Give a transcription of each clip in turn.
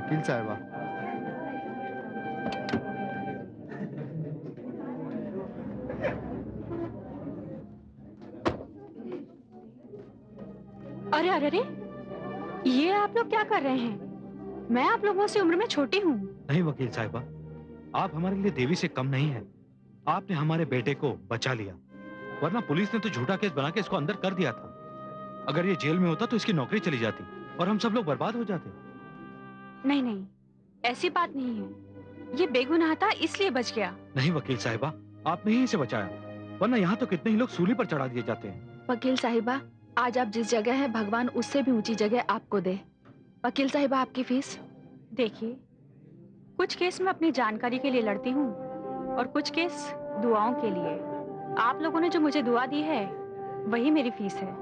वकील साहबा। अरे अरे अरे, ये आप लोग क्या कर रहे हैं? मैं आप लोगों से उम्र में छोटी हूँ। नहीं वकील साहिबा, आप हमारे लिए देवी से कम नहीं है। आपने हमारे बेटे को बचा लिया, वरना पुलिस ने तो झूठा केस बना के इसको अंदर कर दिया था। अगर ये जेल में होता तो इसकी नौकरी चली जाती और हम सब लोग बर्बाद हो जाते। नहीं नहीं, ऐसी बात नहीं है। ये बेगुनाह था इसलिए बच गया। नहीं वकील साहिबा, आपने ही इसे बचाया, वरना यहाँ तो कितने ही लोग सूली पर चढ़ा दिए जाते हैं। वकील साहिबा, आज आप जिस जगह हैं भगवान उससे भी ऊंची जगह आपको दे। वकील साहिबा, आपकी फीस? देखिए, कुछ केस मैं अपनी जानकारी के लिए लड़ती हूँ और कुछ केस दुआओं के लिए। आप लोगों ने जो मुझे दुआ दी है वही मेरी फीस है।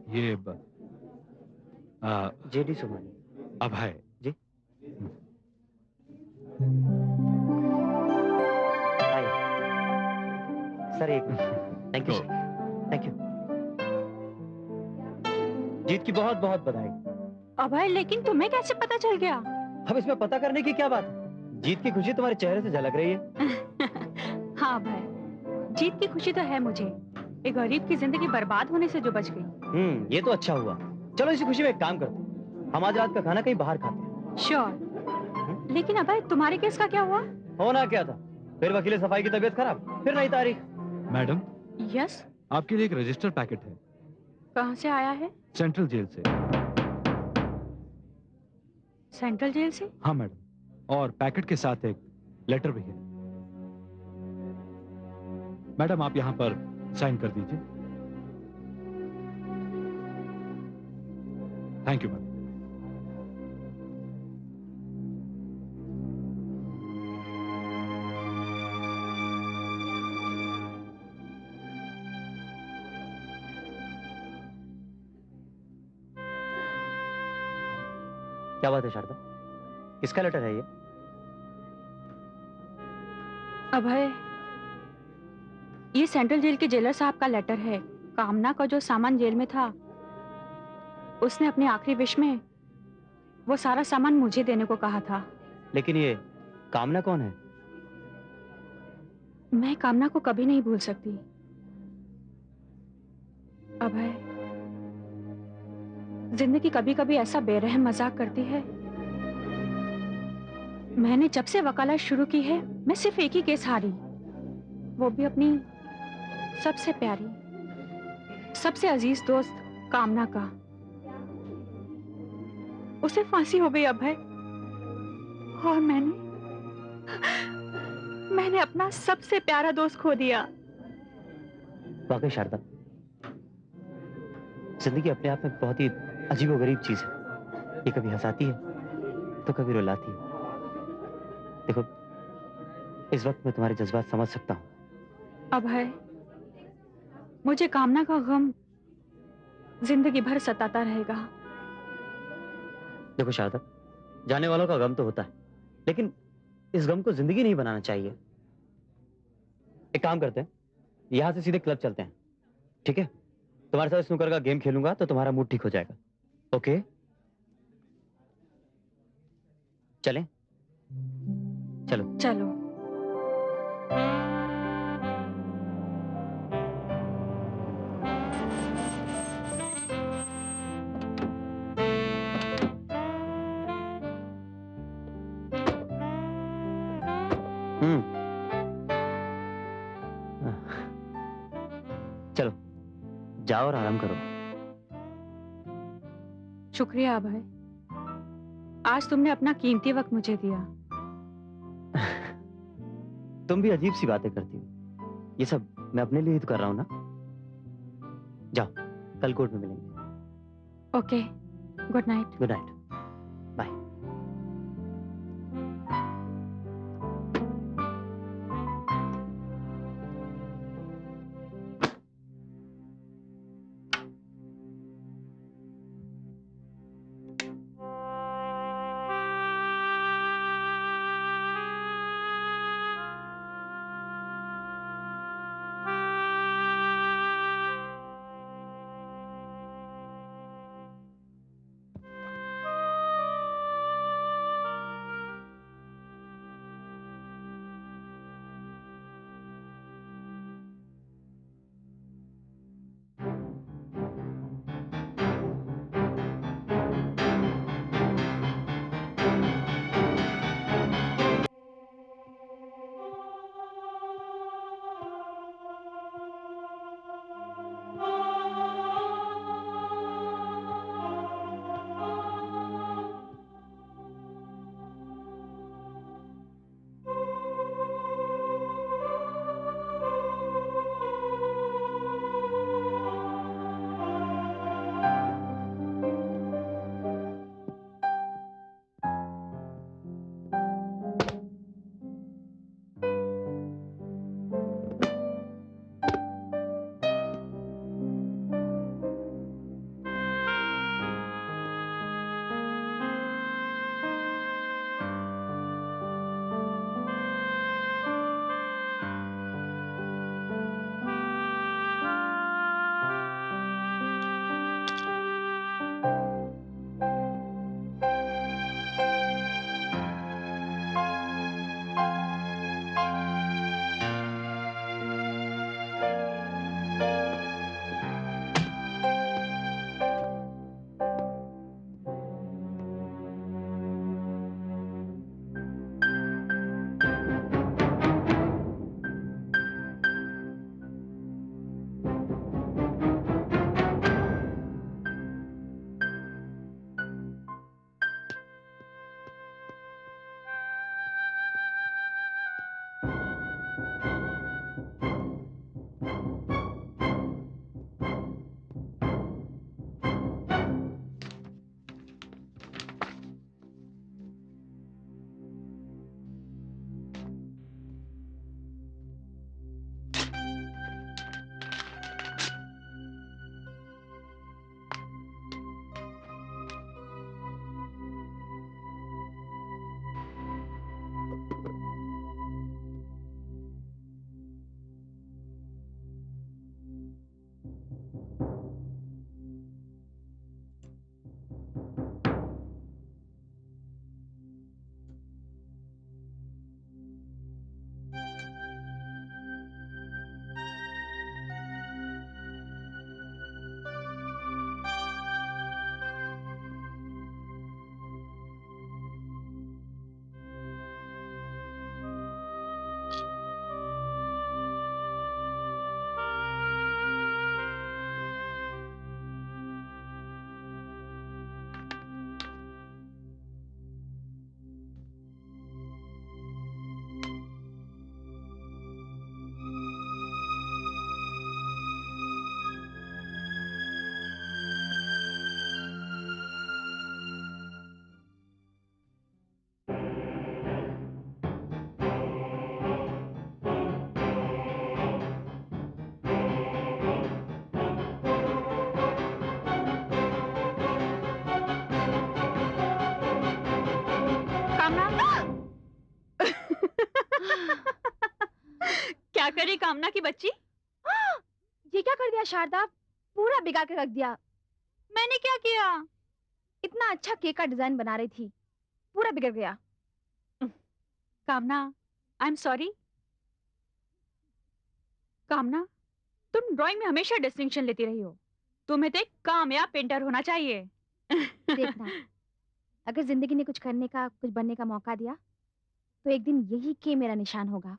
ये जेडी सुमानी। अभय जी। हाय सर, एक minute. Thank you sir, thank you. जीत की बहुत बहुत बधाई। अभय, लेकिन तुम्हें कैसे पता चल गया? अब इसमें पता करने की क्या बात है? जीत की खुशी तुम्हारे चेहरे से झलक रही है। हाँ अभय, जीत की खुशी तो है मुझे, एक गरीब की जिंदगी बर्बाद होने से जो बच गई। ये तो अच्छा हुआ। चलो इसी खुशी में एक काम करते हैं, हम आज रात का खाना कहीं बाहर खाते हैं। श्योर। लेकिन अभय, तुम्हारे केस का क्या हुआ? होना क्या था, फिर वकील सफाई की तबीयत खराब, फिर नई तारीख। Madam, yes. आपके लिए एक रजिस्टर पैकेट है। कहाँ से आया है? सेंट्रल जेल से। सेंट्रल जेल से? हाँ मैडम, और पैकेट के साथ एक लेटर भी है। मैडम, आप यहाँ पर साइन कर दीजिए। Thank you madam. क्या बात है शारदा, किसका लेटर है ये? अभय, ये सेंट्रल जेल के जेलर साहब का लेटर है। कामना का जो सामान जेल में था, उसने अपने आखिरी विश में वो सारा सामान मुझे देने को कहा था। लेकिन ये कामना कौन है? मैं कामना को कभी नहीं भूल सकती। अभय, जिंदगी कभी कभी ऐसा बेरहम मजाक करती है। मैंने जब से वकालत शुरू की है, मैं सिर्फ एक ही केस हारी, वो भी अपनी सबसे प्यारी, सबसे अजीज दोस्त कामना का। उसे फांसी हो गई अभय, और मैंने अपना सबसे प्यारा दोस्त खो दिया। वाकई शारदा, जिंदगी अपने आप में बहुत ही अजीबोगरीब चीज है। ये कभी हंसाती है तो कभी रुलाती है। देखो, इस वक्त मैं तुम्हारे जज्बात समझ सकता हूं। अभय, मुझे कामना का गम जिंदगी भर सताता रहेगा। देखो शारदा, जाने वालों का गम तो होता है, लेकिन इस गम को जिंदगी नहीं बनाना चाहिए। एक काम करते हैं, यहां से सीधे क्लब चलते हैं, ठीक है? तुम्हारे साथ स्नूकर का गेम खेलूंगा तो तुम्हारा मूड ठीक हो जाएगा। ओके, चलें? चलो चलो। चलो, जाओ और आराम करो। शुक्रिया अभय, आज तुमने अपना कीमती वक्त मुझे दिया। तुम भी अजीब सी बातें करती हो। ये सब मैं अपने लिए ही तो कर रहा हूं ना। जाओ, कल कोर्ट में मिलेंगे। Okay, good night. Good night, bye. कामना क्या करे कामना की बच्ची? ये क्या कर दिया शारदा? पूरा बिगाड़ के रख दिया। मैंने क्या किया? इतना अच्छा केक का डिजाइन बना रही थी, पूरा बिगड़ गया। कामना, आई एम सॉरी। कामना, तुम ड्राइंग में हमेशा डिस्टिंक्शन लेती रही हो। तुम्हें तो एक कामयाब पेंटर होना चाहिए। देखना, अगर जिंदगी ने कुछ करने का, कुछ बनने का मौका दिया, तो एक दिन यही के मेरा निशान होगा,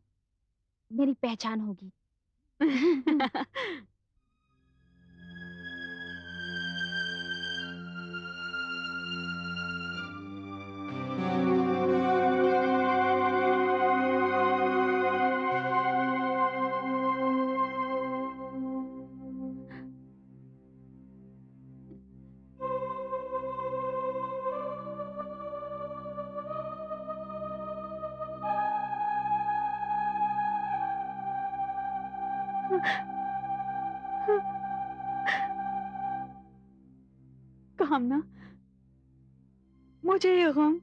मेरी पहचान होगी। कामना, मुझे ये गम,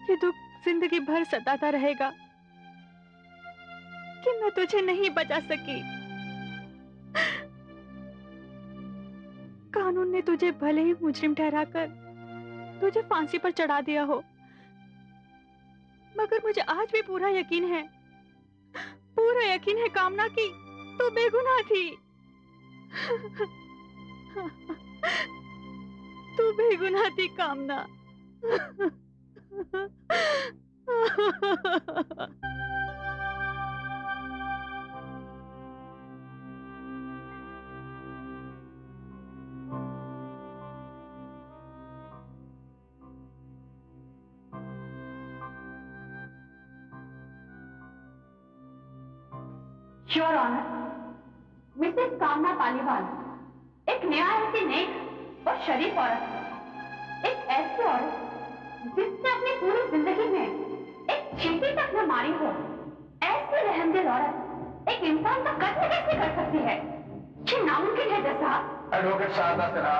ये दुख जिंदगी भर सताता रहेगा कि मैं तुझे नहीं बचा सकी। कानून ने तुझे भले ही मुजरिम ठहराकर तुझे फांसी पर चढ़ा दिया हो, मगर मुझे आज भी पूरा यकीन है कामना की तू बेगुनाह थी। तू बेगुनाह थी कामना। श्योर ऑनर, मिसेस कामना पालीवाल एक निहायत ही नेक और शरीफ औरत है। एक ऐसी औरत जिसने अपनी पूरी जिंदगी में एक चींटी तक न मारी हो। ऐसी रहमदिल औरत एक इंसान का कत्ल कैसे कर सकती है? ये नामुमकिन है जैसा। एडवोकेट शारदा सिन्हा,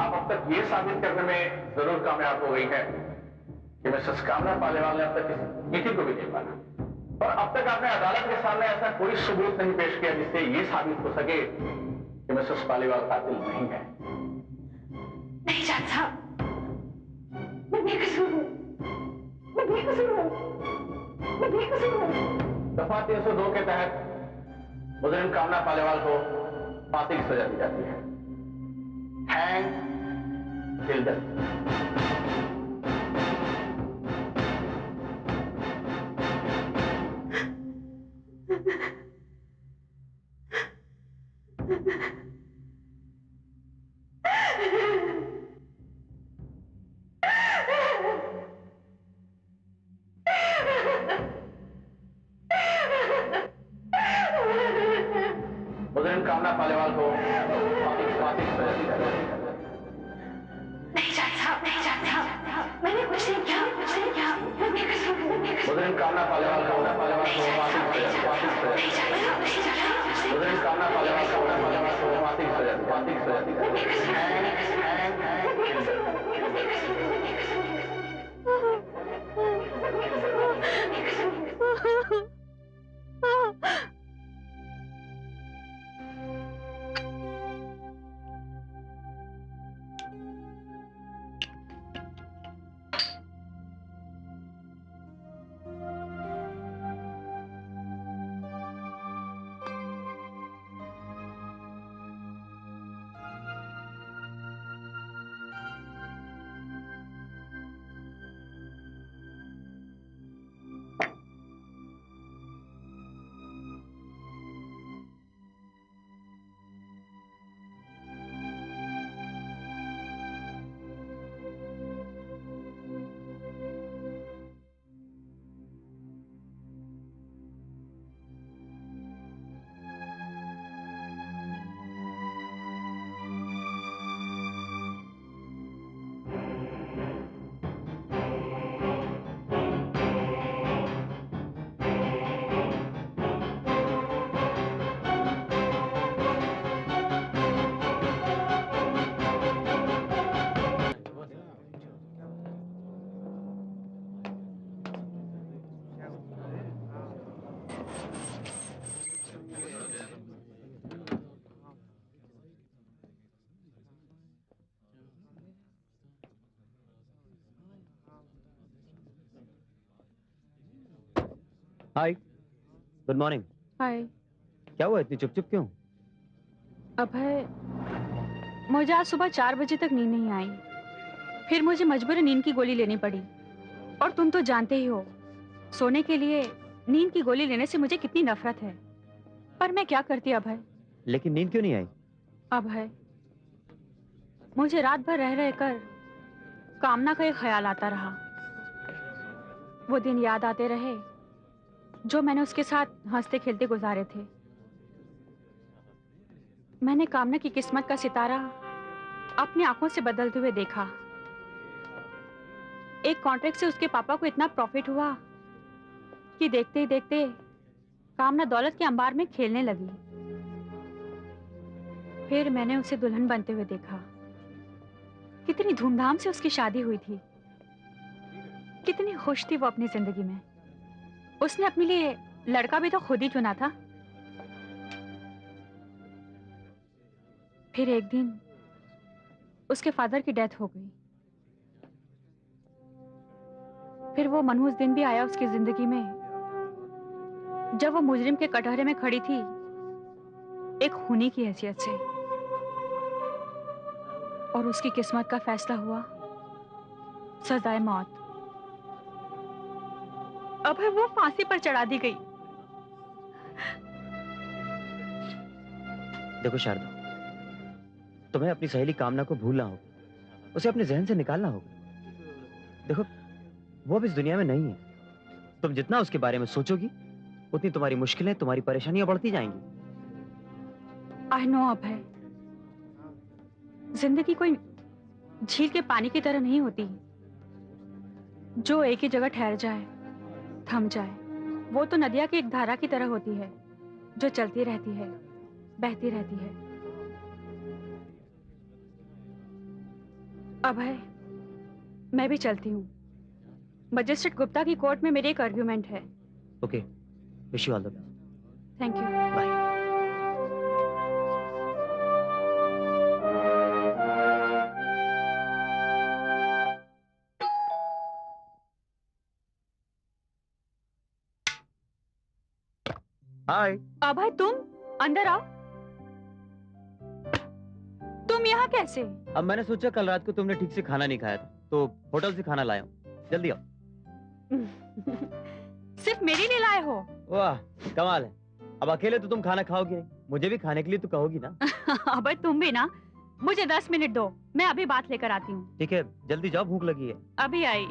आप अब तक ये साबित करने में जरूर कामयाब हो गई है कि मिसेस कामना पालीवाल ने अब तक किसी चींटी को भी नहीं मारा, और अब तक आपने अदालत के सामने ऐसा कोई सबूत नहीं पेश किया जिससे ये साबित हो सके कि मिसेस पालीवाल कातिल नहीं है। नहीं जज साहब, मैं बेकसूर हूँ, मैं बेकसूर हूँ, मैं बेकसूर हूँ। दफा 302 के तहत मुजरिम कामना पालीवाल को फांसी की सजा दी जाती है। हैंग टिल मुजरिम कामना पालीवाल को फांसी की सजा दी जाती है। नहीं जज साहब, नहीं जज साहब, मैंने कुछ नहीं किया, कुछ नहीं किया, मैं बेकसूर हूँ, मैं बेकसूर हूँ। मुजरिम कामना पालीवाल को फांसी की सजा दी जाती है। नहीं जज साहब, नहीं जज साहब, मुजरिम कामना पालीवाल को फांसी की सजा दी जाती है। हाय, गुड मॉर्निंग। हाय क्या हुआ, इतनी चुप चुप क्यों? अभय, मुझे आज सुबह 4 बजे तक नींद नहीं आई। फिर मुझे मजबूरन नींद की गोली लेनी पड़ी। और तुम तो जानते ही हो, सोने के लिए नींद की गोली लेने से मुझे कितनी नफरत है। पर मैं क्या करती अभय। लेकिन नींद क्यों नहीं आई? अभय, मुझे रात भर रह रहकर कामना का एक ख्याल आता रहा। वो दिन याद आते रहे जो मैंने उसके साथ हंसते खेलते गुजारे थे। मैंने कामना की किस्मत का सितारा अपनी आंखों से बदलते हुए देखा। एक कॉन्ट्रैक्ट से उसके पापा को इतना प्रॉफिट हुआ कि देखते ही देखते कामना दौलत के अंबार में खेलने लगी। फिर मैंने उसे दुल्हन बनते हुए देखा। कितनी धूमधाम से उसकी शादी हुई थी। कितनी खुश थी वो अपनी जिंदगी में। उसने अपने लिए लड़का भी तो खुद ही चुना था। फिर एक दिन उसके फादर की डेथ हो गई। फिर वो मनहूस दिन भी आया उसकी जिंदगी में जब वो मुजरिम के कटहरे में खड़ी थी, एक खूनी की हैसियत से। और उसकी किस्मत का फैसला हुआ सजाए मौत। अब वो फांसी पर चढ़ा दी गई। देखो शारदा, तुम्हें अपनी सहेली कामना को भूलना होगा, उसे अपने जहन से निकालना होगा। देखो, वो अब इस दुनिया में नहीं है। तुम जितना उसके बारे में सोचोगी, उतनी तुम्हारी मुश्किलें, तुम्हारी परेशानियां बढ़ती जाएंगी। आई नो अभय, जिंदगी कोई झील के पानी की तरह नहीं होती जो एक ही जगह ठहर जाए, थम जाए। वो तो नदिया की एक धारा की तरह होती है जो चलती रहती है, बहती रहती है। अभय, मैं भी चलती हूँ। मजिस्ट्रेट गुप्ता की कोर्ट में मेरी एक आर्ग्यूमेंट है। Okay, wish you all the best. Thank you. Bye. Hi. Abhay, तुम अंदर आओ। तुम यहाँ कैसे? अब मैंने सोचा कल रात को तुमने ठीक से खाना नहीं खाया था, तो होटल से खाना लाया हूँ। जल्दी आओ। सिर्फ मेरे लिए लाए हो? वाह, कमाल है। अब अकेले तो तुम खाना खाओगी नहीं, मुझे भी खाने के लिए तो कहोगी ना। अबे तुम भी ना। मुझे 10 मिनट दो, मैं अभी बात लेकर आती हूँ। ठीक है, जल्दी जाओ, भूख लगी है। अभी आई।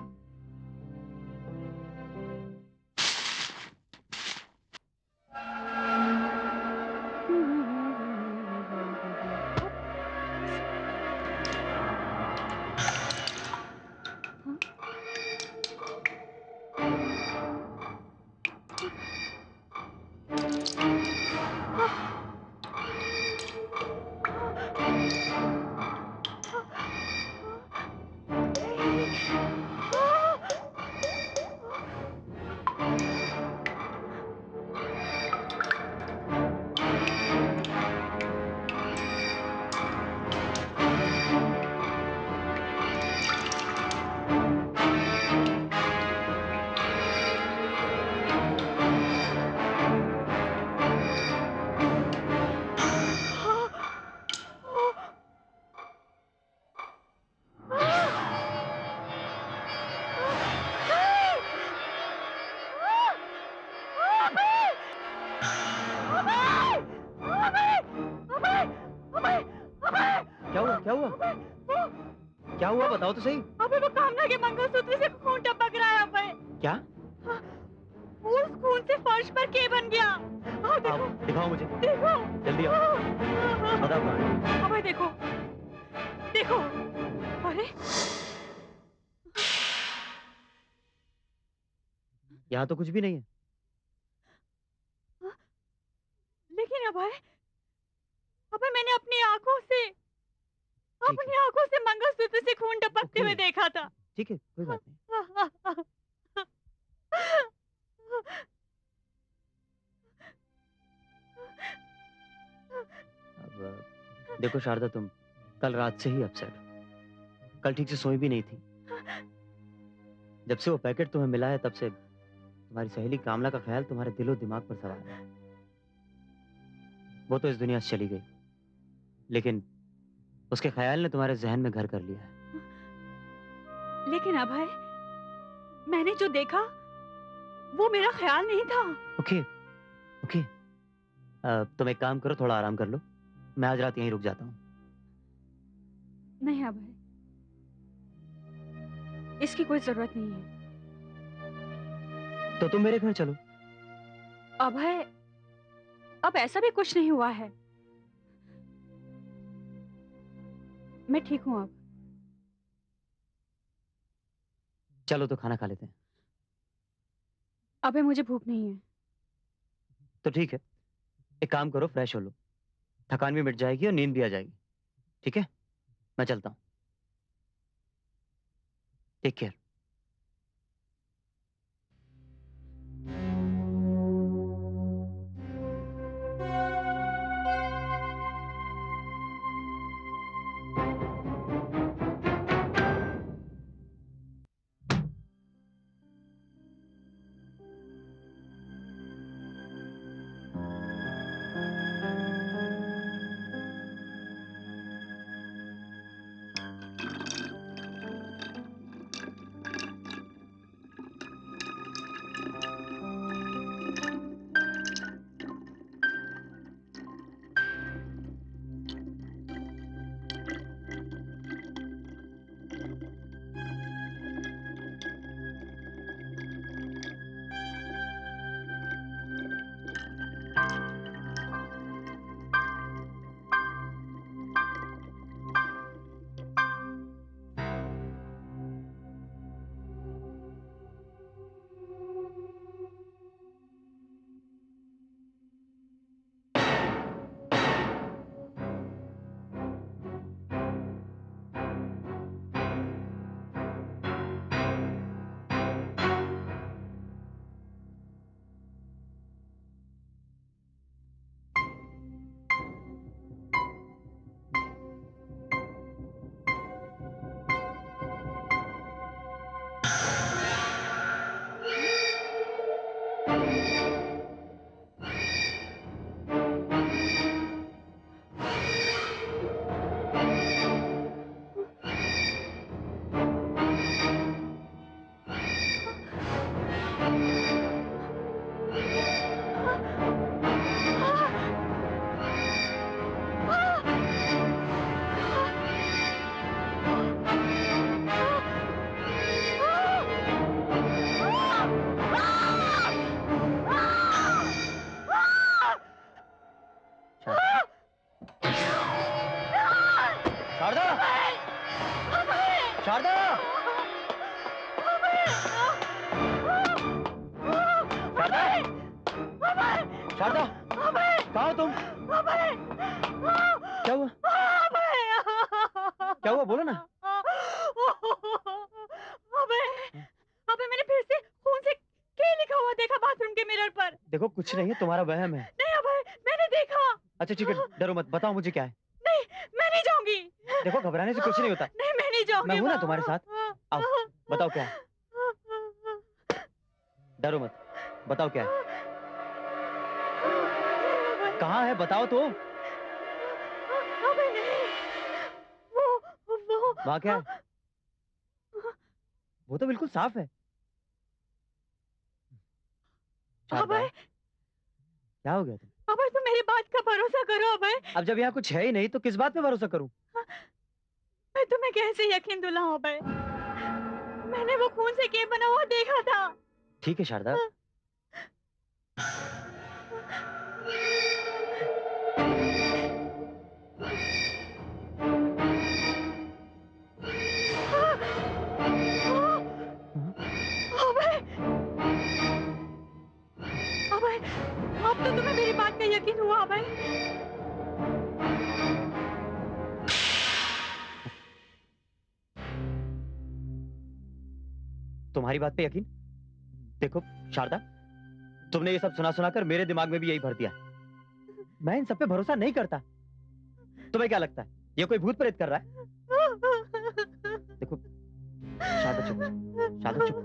क्या हुआ, क्या हुआ, क्या हुआ, बताओ तो सही। अबे वो कामना के मंगलसूत्र से खून टपक रहा है अबे। क्या? उस खून से फर्श पर के बन गया। देखो, आओ, दिखाओ मुझे। देखो, जल्दी आओ, बताओ कहाँ है? अबे देखो, देखो। अरे यहाँ तो कुछ भी नहीं है। लेकिन अबे मैंने अपनी आंखों से मंगलसूत्र से खून टपकते हुए देखा था। ठीक है, कोई बात नहीं। अब देखो शारदा, तुम कल रात से ही अपसेट हो। कल ठीक से सोई भी नहीं थी। जब से वो पैकेट तुम्हें मिला है तब से तुम्हारी सहेली कामला का ख्याल तुम्हारे दिलो दिमाग पर सवार है। वो तो इस दुनिया से चली गई, लेकिन उसके ख्याल ने तुम्हारे जहन में घर कर लिया है। लेकिन अभय, मैंने जो देखा वो मेरा ख्याल नहीं था। ओके ओके, तुम एक काम करो, थोड़ा आराम कर लो। मैं आज रात यहीं रुक जाता हूँ। नहीं अभय, इसकी कोई जरूरत नहीं है। तो तुम मेरे घर चलो। अभय, अब ऐसा भी कुछ नहीं हुआ है। मैं ठीक हूं अब। चलो तो खाना खा लेते हैं। अबे मुझे भूख नहीं है। तो ठीक है, एक काम करो, फ्रेश हो लो, थकान भी मिट जाएगी और नींद भी आ जाएगी। ठीक है, मैं चलता हूँ। Take care. शारदा, शारदा, शारदा, शारदा, कहाँ हो तुम? क्या हुआ? क्या हुआ, बोलो ना। अबे, अबे मैंने फिर से खून से के लिखा हुआ देखा बाथरूम के मिरर पर। देखो कुछ नहीं है, तुम्हारा वहम है। नहीं अबे, मैंने देखा। अच्छा ठीक है, डरो मत, बताओ मुझे क्या है। नहीं, मैं नहीं जाऊंगी। देखो घबराने से कुछ नहीं होता, नहीं, मैं नहीं जाऊंगी। मैं हूं ना तुम्हारे साथ। आओ, बताओ क्या है। डरो मत, बताओ क्या है। कहाँ है, बताओ तो। अबे नहीं, वो वहाँ क्या है? वो तो बिल्कुल साफ है। शारदा, अबे, क्या हो गया तुम? अबे तुम मेरी बात का भरोसा करो अबे। अब जब यहाँ कुछ है ही नहीं तो किस बात पे भरोसा करूं? मैं तुम्हें कैसे यकीन दिलाऊं अबे? मैंने वो खून से के बना हुआ देखा था। ठीक है शारदा, अबे, अबे, अब तो तुम्हें मेरी बात का यकीन हुआ अबे। तुम्हारी बात पे यकीन? देखो शारदा, तुमने ये सब सुना सुना कर मेरे दिमाग में भी यही भर दिया। मैं इन सब पे भरोसा नहीं करता। तुम्हें क्या लगता है ये कोई भूत प्रेत कर रहा है? देखो शारदा चुप, शारदा चुप।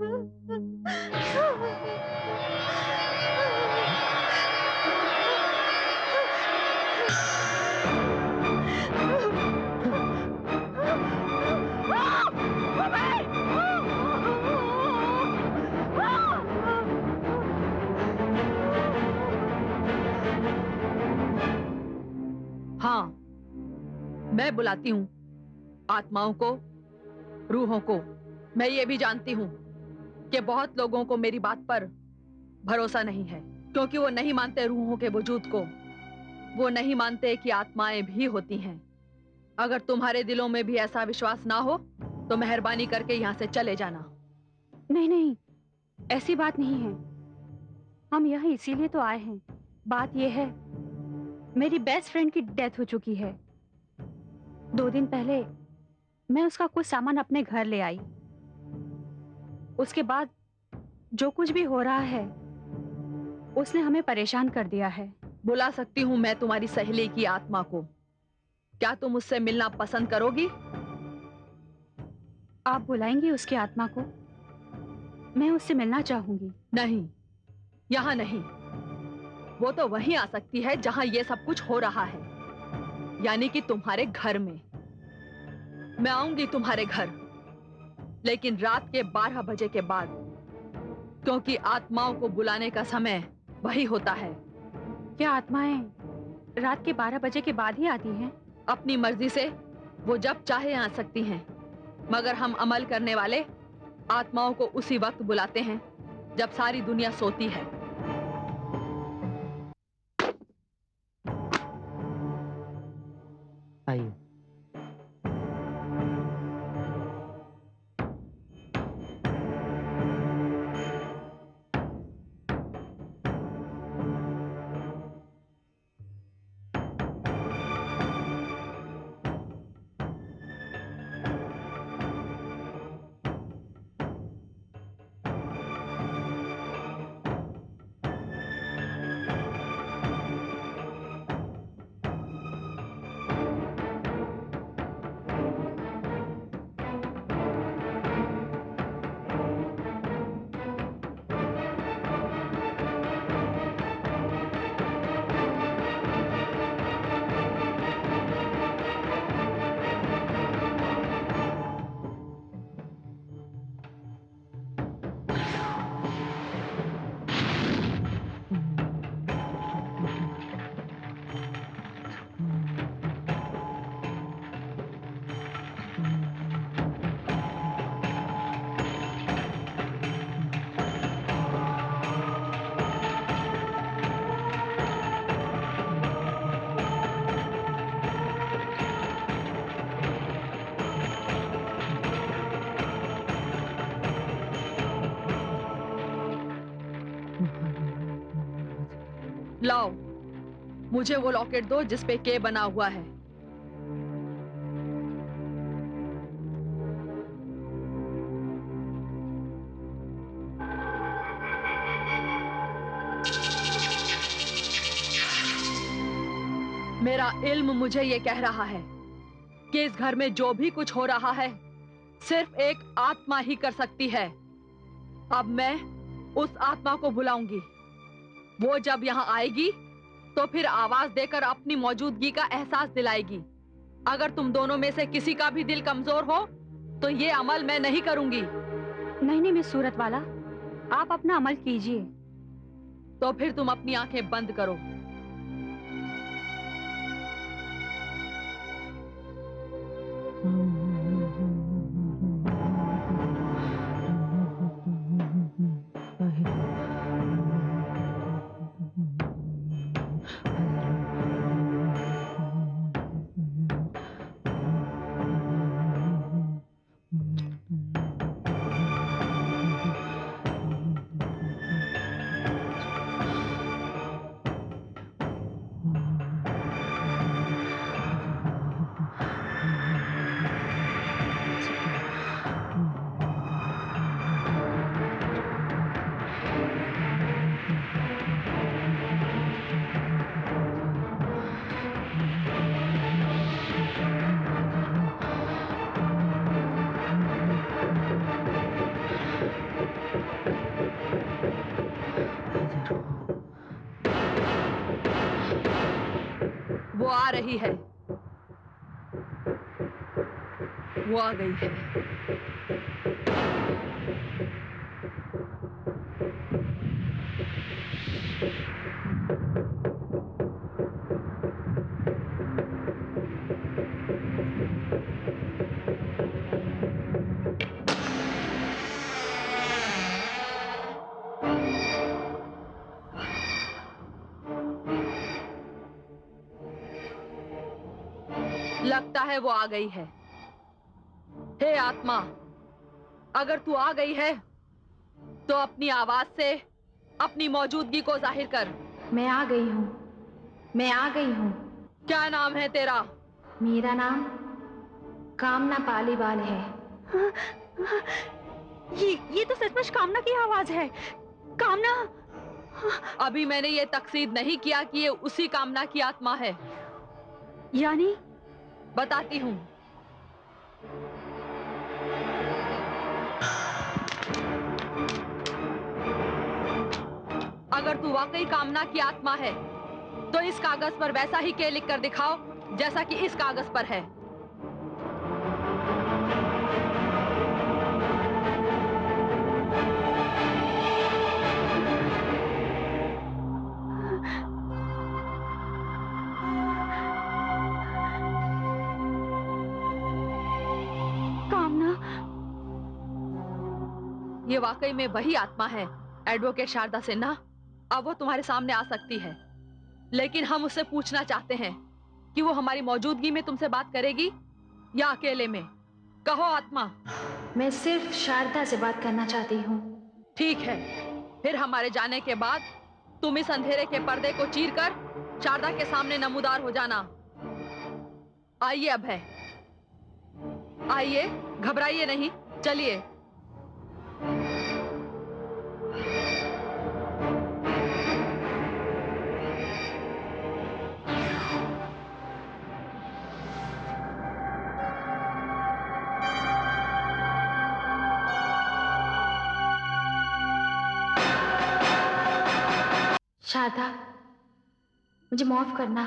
मैं बुलाती हूँ आत्माओं को, रूहों को। मैं ये भी जानती हूँ कि बहुत लोगों को मेरी बात पर भरोसा नहीं है, क्योंकि वो नहीं मानते रूहों के वजूद को। वो नहीं मानते कि आत्माएं भी होती हैं। अगर तुम्हारे दिलों में भी ऐसा विश्वास ना हो तो मेहरबानी करके यहाँ से चले जाना। नहीं नहीं, ऐसी बात नहीं है। हम यहाँ इसीलिए तो आए हैं। बात यह है, मेरी बेस्ट फ्रेंड की डेथ हो चुकी है। 2 दिन पहले मैं उसका कुछ सामान अपने घर ले आई। उसके बाद जो कुछ भी हो रहा है उसने हमें परेशान कर दिया है। बुला सकती हूँ मैं तुम्हारी सहेली की आत्मा को। क्या तुम उससे मिलना पसंद करोगी? आप बुलाएंगी उसकी आत्मा को? मैं उससे मिलना चाहूंगी। नहीं, यहाँ नहीं। वो तो वहीं आ सकती है जहां ये सब कुछ हो रहा है, यानी कि तुम्हारे घर में। मैं आऊंगी तुम्हारे घर, लेकिन रात के 12 बजे के बाद, क्योंकि आत्माओं को बुलाने का समय वही होता है। क्या आत्माएं रात के 12 बजे के बाद ही आती हैं? अपनी मर्जी से वो जब चाहे आ सकती हैं, मगर हम अमल करने वाले आत्माओं को उसी वक्त बुलाते हैं जब सारी दुनिया सोती है। आइए। लाओ, मुझे वो लॉकेट दो जिस पे के बना हुआ है। मेरा इल्म मुझे ये कह रहा है कि इस घर में जो भी कुछ हो रहा है सिर्फ एक आत्मा ही कर सकती है। अब मैं उस आत्मा को बुलाऊंगी। वो जब यहाँ आएगी तो फिर आवाज देकर अपनी मौजूदगी का एहसास दिलाएगी। अगर तुम दोनों में से किसी का भी दिल कमजोर हो तो ये अमल मैं नहीं करूंगी। नहीं नहीं मिस सूरत वाला, आप अपना अमल कीजिए। तो फिर तुम अपनी आंखें बंद करो। वो आ रही है, वो आ गई है। लगता है वो आ गई है। हे आत्मा, अगर तू आ गई है तो अपनी आवाज से अपनी मौजूदगी को जाहिर कर। मैं आ गई हूँ, मैं आ गई हूँ। क्या नाम है तेरा? मेरा नाम कामना पालीवाल है। ये तो सचमुच कामना की आवाज है। कामना। अभी मैंने ये तकसीद नहीं किया कि ये उसी कामना की आत्मा है। यानी? बताती हूँ। अगर तू वाकई कामना की आत्मा है तो इस कागज पर वैसा ही के लिख कर दिखाओ जैसा कि इस कागज पर है। कामना। ये वाकई में वही आत्मा है एडवोकेट शारदा सिन्हा। अब वो तुम्हारे सामने आ सकती है, लेकिन हम उससे पूछना चाहते हैं कि वो हमारी मौजूदगी में तुमसे बात करेगी या अकेले में। कहो आत्मा। मैं सिर्फ शारदा से बात करना चाहती हूँ। ठीक है, फिर हमारे जाने के बाद तुम इस अंधेरे के पर्दे को चीरकर शारदा के सामने नमूदार हो जाना। आइए अभय, आइए, घबराइए नहीं, चलिए। शारदा, मुझे माफ करना।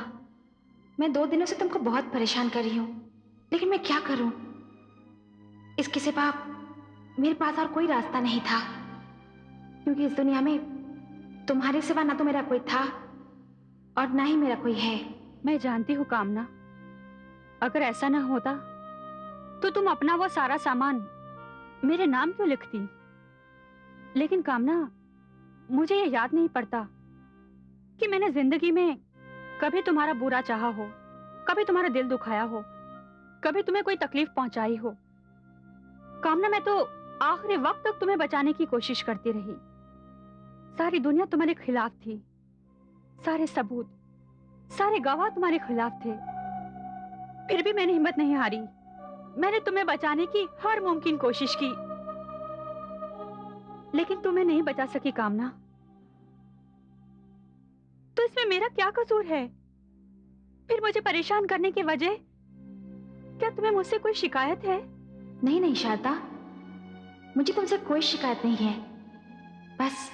मैं 2 दिनों से तुमको बहुत परेशान कर रही हूँ, लेकिन मैं क्या करूँ? इसके सिवा मेरे पास और कोई रास्ता नहीं था, क्योंकि इस दुनिया में तुम्हारे सिवा ना तो मेरा कोई था और ना ही मेरा कोई है। मैं जानती हूँ कामना, अगर ऐसा ना होता तो तुम अपना वो सारा सामान मेरे नाम क्यों लिखती? लेकिन कामना, मुझे ये याद नहीं पड़ता कि मैंने जिंदगी में कभी तुम्हारा बुरा चाहा हो, कभी तुम्हारा दिल दुखाया हो, कभी तुम्हें कोई तकलीफ पहुंचाई हो। कामना, मैं तो आखिरी वक्त तक तुम्हें बचाने की कोशिश करती रही। सारी दुनिया तुम्हारे खिलाफ थी, सारे सबूत, सारे गवाह तुम्हारे खिलाफ थे, फिर भी मैंने हिम्मत नहीं हारी। मैंने तुम्हें बचाने की हर मुमकिन कोशिश की, लेकिन तुम्हें नहीं बचा सकी कामना। तो इसमें मेरा क्या कसूर है? फिर मुझे परेशान करने की वजह? क्या तुम्हें मुझसे कोई शिकायत है? नहीं नहीं शारदा, मुझे तुमसे कोई शिकायत नहीं है। बस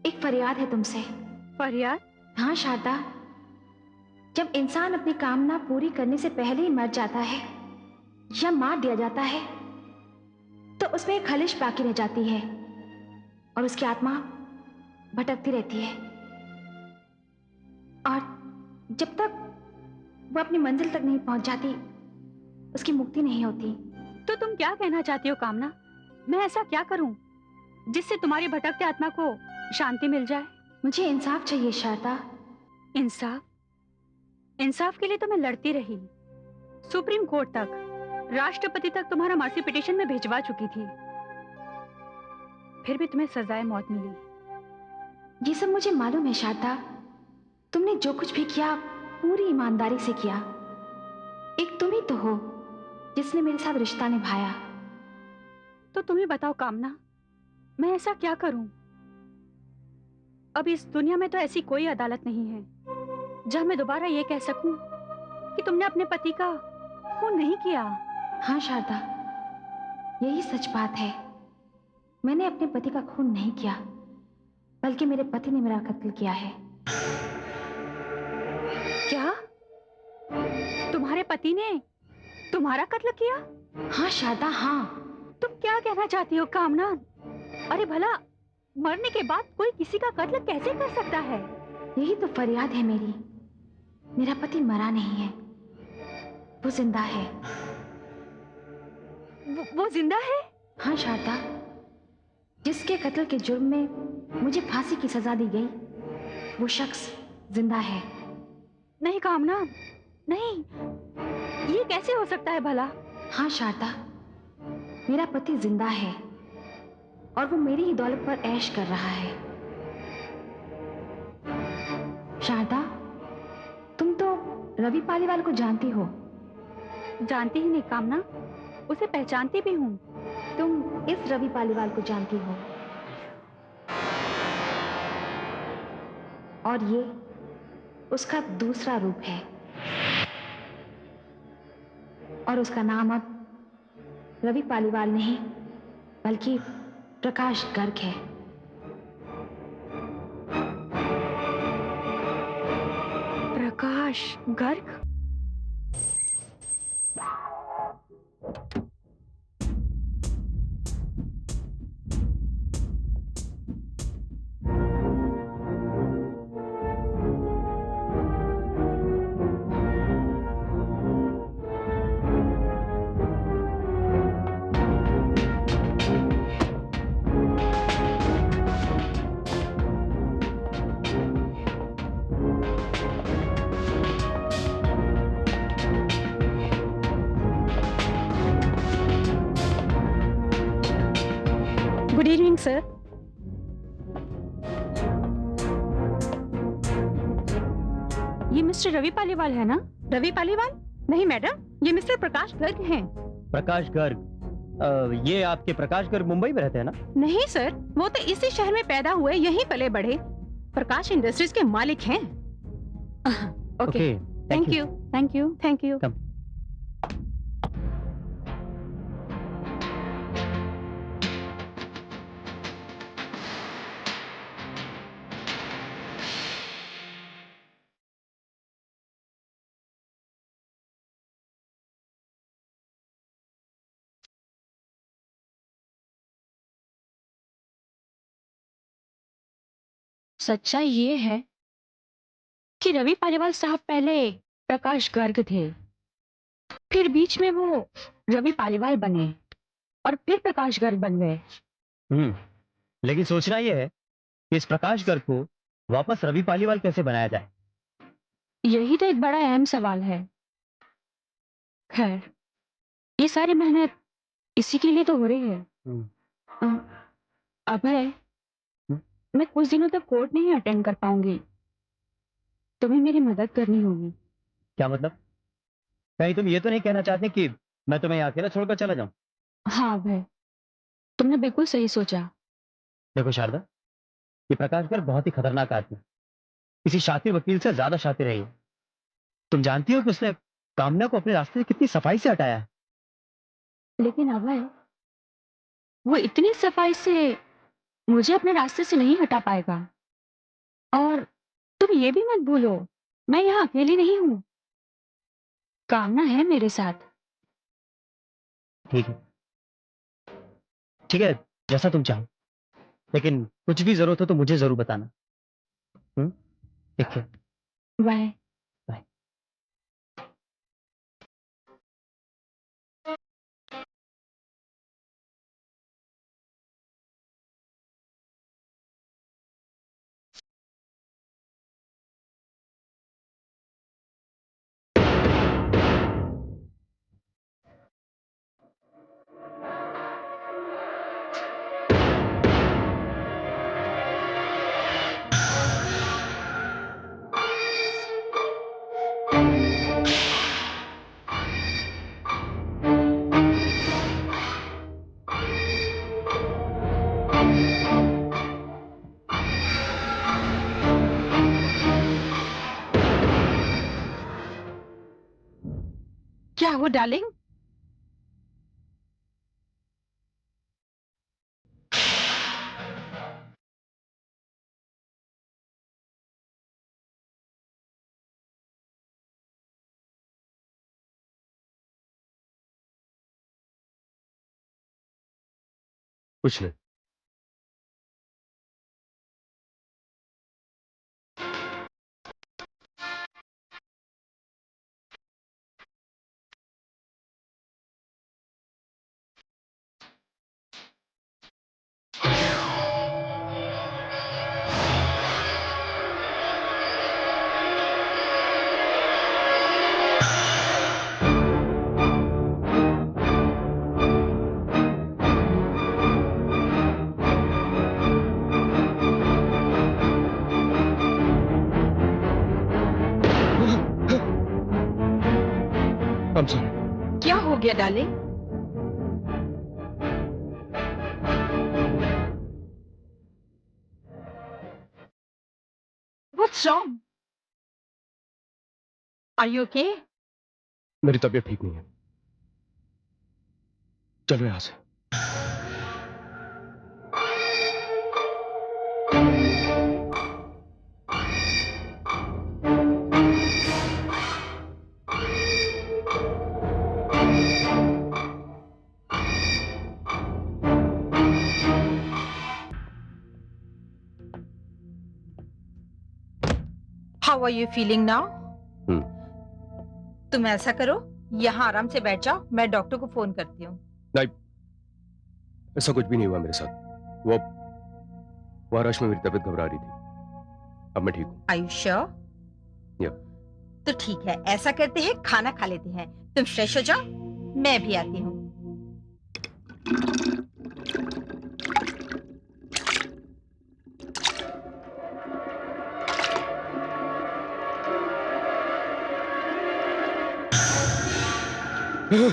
एक फरियाद है तुमसे। फरियाद? हाँ शारदा, जब इंसान अपनी कामना पूरी करने से पहले ही मर जाता है या मार दिया जाता है, तो उसमें एक खलिश बाकी रह जाती है और उसकी आत्मा भटकती रहती है, और जब तक वो अपनी मंजिल तक नहीं पहुंच जाती, उसकी मुक्ति नहीं होती। तो तुम क्या कहना चाहती हो कामना? मैं ऐसा क्या करूं जिससे तुम्हारी भटकते आत्मा को शांति मिल जाए? मुझे इंसाफ चाहिए शारदा। इंसाफ? इंसाफ के लिए तो मैं लड़ती रही, सुप्रीम कोर्ट तक, राष्ट्रपति तक तुम्हारा मर्सी पिटीशन में भिजवा चुकी थी, फिर भी तुम्हें सजाए मौत मिली। ये सब मुझे मालूम है शारदा। तुमने जो कुछ भी किया पूरी ईमानदारी से किया। एक तुम ही तो हो जिसने मेरे साथ रिश्ता निभाया। तो तुम ही बताओ कामना, मैं ऐसा क्या करूं? अब इस दुनिया में तो ऐसी कोई अदालत नहीं है जहां मैं दोबारा ये कह सकूं कि तुमने अपने पति का खून नहीं किया। हाँ शारदा, यही सच बात है। मैंने अपने पति का खून नहीं किया, बल्कि मेरे पति ने मेरा कत्ल किया है। क्या? तुम्हारे पति ने तुम्हारा कत्ल किया? हाँ शारदा, हाँ। तुम क्या कहना चाहती हो कामना? अरे भला मरने के बाद कोई किसी का कत्ल कैसे कर सकता है? यही तो फरियाद है मेरी। मेरा पति मरा नहीं है, वो जिंदा है। वो जिंदा है? हाँ शारदा, जिसके कत्ल के जुर्म में मुझे फांसी की सजा दी गई, वो शख्स जिंदा है। नहीं कामना, नहीं, ये कैसे हो सकता है भला? हाँ शारदा, मेरा पति जिंदा है और वो मेरी ही दौलत पर ऐश कर रहा है। शारदा, तुम तो रवि पालीवाल को जानती हो। जानती ही नहीं कामना, उसे पहचानती भी हूँ। तुम इस रवि पालीवाल को जानती हो और ये उसका दूसरा रूप है और उसका नाम अब रवि पालीवाल नहीं बल्कि प्रकाश गर्ग है। Prakash Garg? Good evening sir. ये मिस्टर रवि पालीवाल है ना? रवि पालीवाल? नहीं मैडम, ये मिस्टर प्रकाश गर्ग हैं। प्रकाश गर्ग? ये आपके प्रकाश गर्ग मुंबई में रहते हैं ना? नहीं सर, वो तो इसी शहर में पैदा हुए, यहीं पले बढ़े। प्रकाश इंडस्ट्रीज के मालिक हैं। Okay, thank you. Thank you. Thank you. Come. सच्चाई ये है कि रवि पालीवाल साहब पहले प्रकाश गर्ग थे, फिर बीच में वो रवि पालीवाल बने और फिर प्रकाश गर्ग बन गए। लेकिन सोचना यह है कि इस प्रकाश गर्ग को वापस रवि पालीवाल कैसे बनाया जाए। यही तो एक बड़ा अहम सवाल है। खैर, ये सारी मेहनत इसी के लिए तो हो रही है। अभय, मैं कुछ दिनों तक कोर्ट नहीं अटेंड कर पाऊंगी, तुम्हें मेरी मदद करनी होगी। क्या मतलब? कहीं तुम ये तो नहीं कहना चाहते कि मैं तुम्हें यहाँ अकेला छोड़कर चला जाऊं? हाँ अभय, तुमने बिल्कुल सही सोचा। देखो शारदा, ये प्रकाश गर्ग बहुत ही खतरनाक आदमी, किसी शातिर वकील से ज्यादा शातिर है ये। तुम जानती हो कि उसने कामना को अपने रास्ते से कितनी सफाई से हटाया है। लेकिन अभय, वो इतनी सफाई से मुझे अपने रास्ते से नहीं हटा पाएगा। और तुम ये भी मत भूलो, मैं यहाँ अकेली नहीं हूँ, कामना है मेरे साथ। ठीक है, ठीक है, जैसा तुम चाहो, लेकिन कुछ भी जरूरत हो तो मुझे जरूर बताना। ठीक है, बाय। क्या वो डार्लिंग? कुछ नहीं। I'm sorry. क्या हो गया darling? What's wrong? Are you okay? मेरी तबीयत ठीक नहीं है। चलो यहां से। How are you feeling now? तुम ऐसा करो, यहाँ आराम से बैठ जाओ, मैं डॉक्टर को फोन करती हूँ। नहीं, ऐसा कुछ भी नहीं हुआ मेरे साथ। वो रश में मेरी तबीयत घबरा रही थी। अब मैं ठीक हूँ। Are you sure? Yeah. तो ठीक है, ऐसा करते हैं, खाना खा लेते हैं। तुम फ्रेश हो जाओ, मैं भी आती हूँ। नहीं,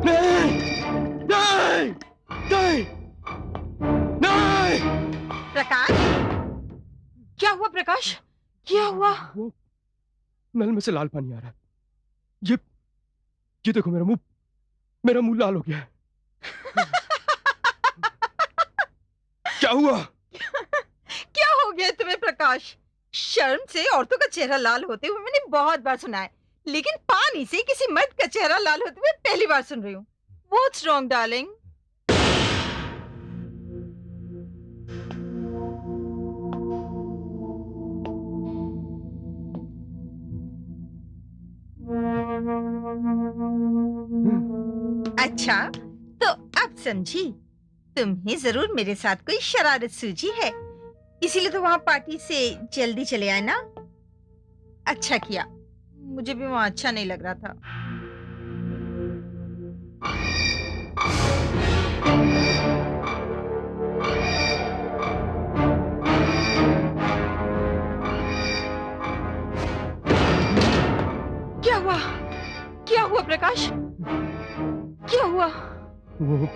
नहीं, नहीं, नहीं, नहीं। प्रकाश, क्या हुआ प्रकाश? क्या हुआ? वो नल में से लाल पानी आ रहा है। ये देखो मेरा मुंह लाल हो गया है। क्या हुआ? क्या हो गया तुम्हें प्रकाश? शर्म से औरतों का चेहरा लाल होते हुए मैंने बहुत बार सुना है, लेकिन पानी से किसी मर्द का चेहरा लाल होते हुए पहली बार सुन रही हूँ। What's wrong, darling? अच्छा, तो अब समझी, तुम्हें जरूर मेरे साथ कोई शरारत सूझी है, इसीलिए तो वहां पार्टी से जल्दी चले आए ना? अच्छा किया, मुझे भी वहां अच्छा नहीं लग रहा था। क्या हुआ? क्या हुआ प्रकाश? क्या हुआ? वो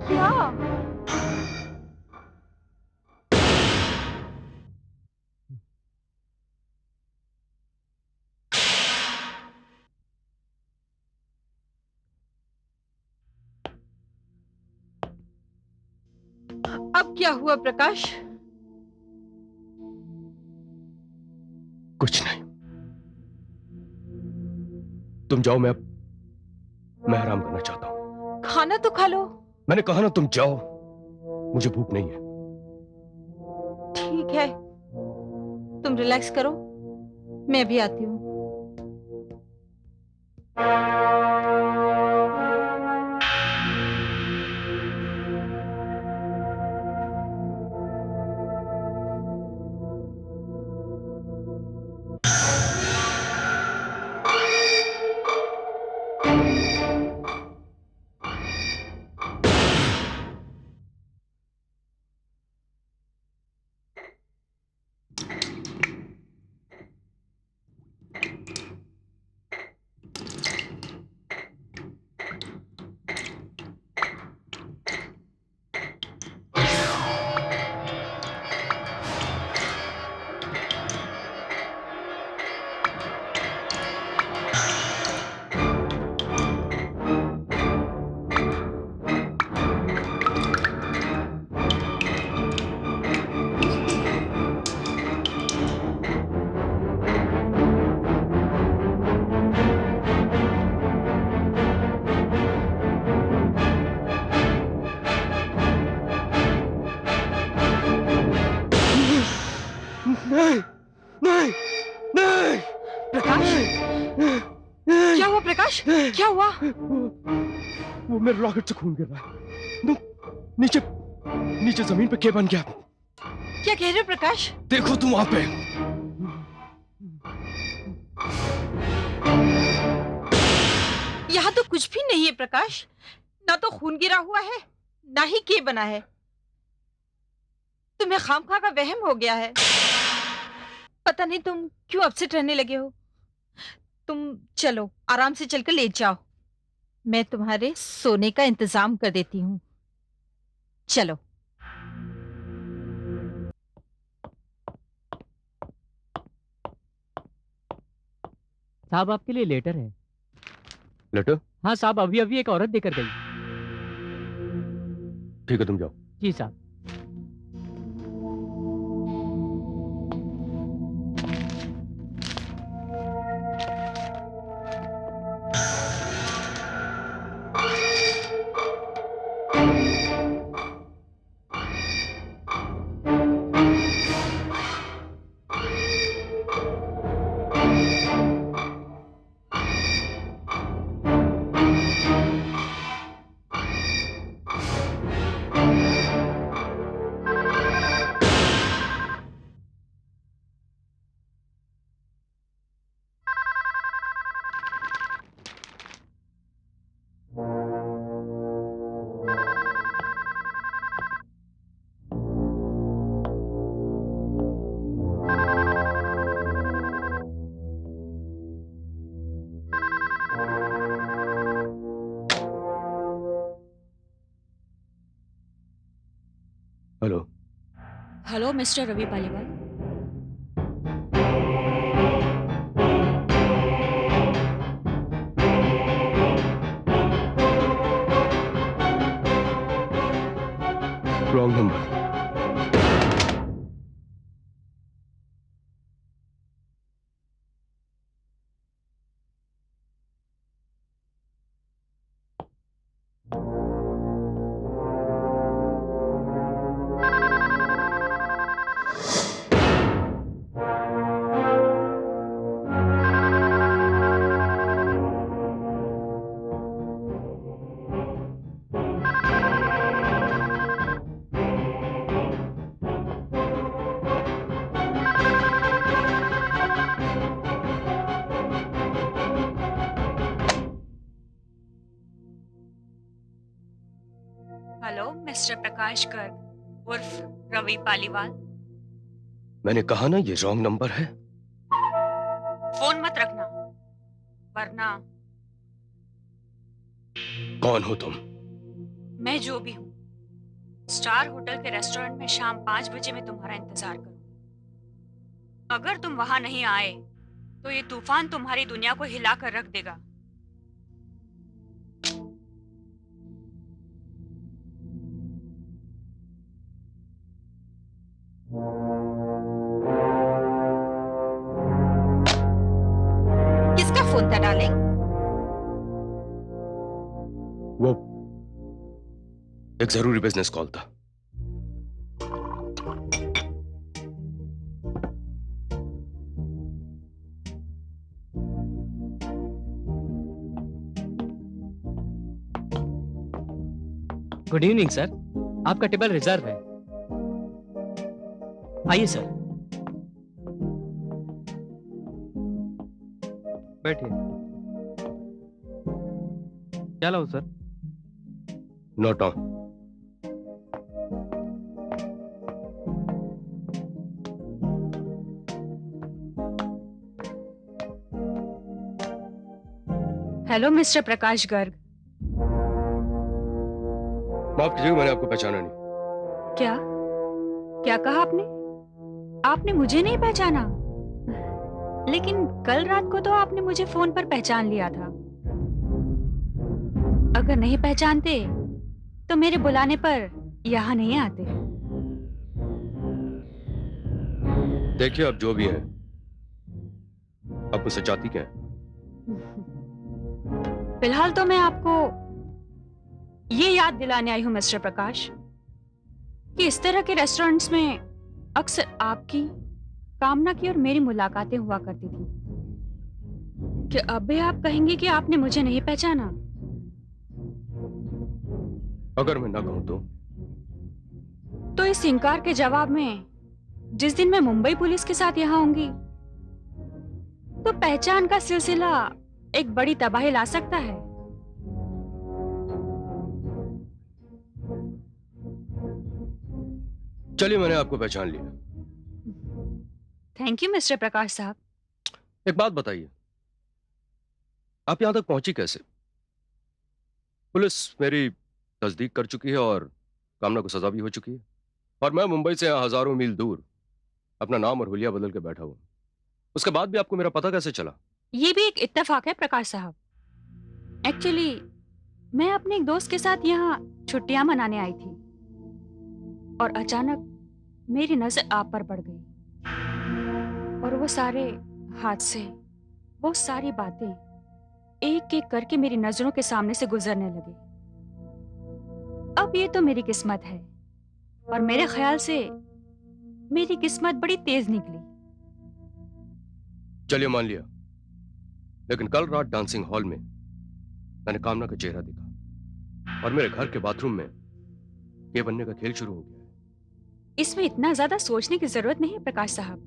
क्या? अब क्या हुआ प्रकाश? कुछ नहीं। तुम जाओ, मैं आराम करना चाहता हूँ। खाना तो खा लो। मैंने कहा ना तुम जाओ, मुझे भूख नहीं है। ठीक है, तुम रिलैक्स करो, मैं भी आती हूँ। नहीं, नहीं, नहीं। प्रकाश, क्या हुआ प्रकाश? क्या हुआ? वो मेरे रॉकेट से खून गिर रहा है। नीचे नीचे जमीन पे क्या बन गया? क्या कह रहे हो प्रकाश? देखो तुम वहां पे। यहाँ तो कुछ भी नहीं है प्रकाश, ना तो खून गिरा हुआ है ना ही के बना है। तुम्हें खामखा का वहम हो गया है। पता नहीं तुम क्यों अपसेट रहने लगे हो। तुम चलो आराम से चलकर लेट जाओ, मैं तुम्हारे सोने का इंतजाम कर देती हूँ। चलो। साहब आपके लिए लेटर है। लेटर? हाँ साहब, अभी अभी एक औरत देकर गई। ठीक है, तुम जाओ। जी साहब। Hello. Hello mister Ravi Paliwal. Wrong number. Hello mister Prakash Garg उर्फ रवि पालीवाल। मैंने कहा ना ये रॉन्ग नंबर है। फोन मत रखना वरना। कौन हो तुम? मैं जो भी हूँ, स्टार होटल के रेस्टोरेंट में शाम 5 बजे मैं तुम्हारा इंतजार करूँ। अगर तुम वहां नहीं आए तो ये तूफान तुम्हारी दुनिया को हिला कर रख देगा। किसका फोन था डार्लिंग? वो एक जरूरी बिजनेस कॉल था। गुड इवनिंग सर, आपका टेबल रिजर्व है। आइए सर, बैठिए। क्या लाऊं सर? नोट ऑन। Hello mister Prakash Garg. माफ कीजिएगा, मैंने आपको पहचाना नहीं। क्या क्या कहा आपने? आपने मुझे नहीं पहचाना? लेकिन कल रात को तो आपने मुझे फोन पर पहचान लिया था। अगर नहीं पहचानते तो मेरे बुलाने पर यहाँ नहीं आते। देखिए, आप जो भी हैं, आप मुझसे चाहती क्या हैं? फिलहाल तो मैं आपको ये याद दिलाने आई हूं मिस्टर प्रकाश कि इस तरह के रेस्टोरेंट्स में अक्सर आपकी, कामना की और मेरी मुलाकातें हुआ करती थी। कि अब भी आप कहेंगे कि आपने मुझे नहीं पहचाना? अगर मैं ना कहूं तो इस इनकार के जवाब में जिस दिन मैं मुंबई पुलिस के साथ यहाँ आऊंगी तो पहचान का सिलसिला एक बड़ी तबाही ला सकता है। चलिए, मैंने आपको पहचान लिया। थैंक यू मिस्टर प्रकाश साहब। एक बात बताइए, आप यहां तक पहुंची कैसे? पुलिस मेरी तस्दीक कर चुकी है और कामना को सजा भी हो चुकी है, और मैं मुंबई से यहाँ हजारों मील दूर अपना नाम और हुलिया बदल के बैठा हूं। उसके बाद भी आपको मेरा पता कैसे चला? ये भी एक इत्तेफाक है प्रकाश साहब। एक्चुअली मैं अपने एक दोस्त के साथ यहाँ छुट्टियां मनाने आई थी और अचानक मेरी नजर आप पर पड़ गई, और वो सारे हादसे, वो सारी बातें एक एक करके मेरी नजरों के सामने से गुजरने लगे। अब ये तो मेरी किस्मत है, और मेरे ख्याल से मेरी किस्मत बड़ी तेज निकली। चलिए, मान लिया, लेकिन कल रात डांसिंग हॉल में मैंने कामना का चेहरा देखा, और मेरे घर के बाथरूम में ये बनने का खेल शुरू हो गया है। इसमें इतना ज्यादा सोचने की जरूरत नहीं है प्रकाश साहब।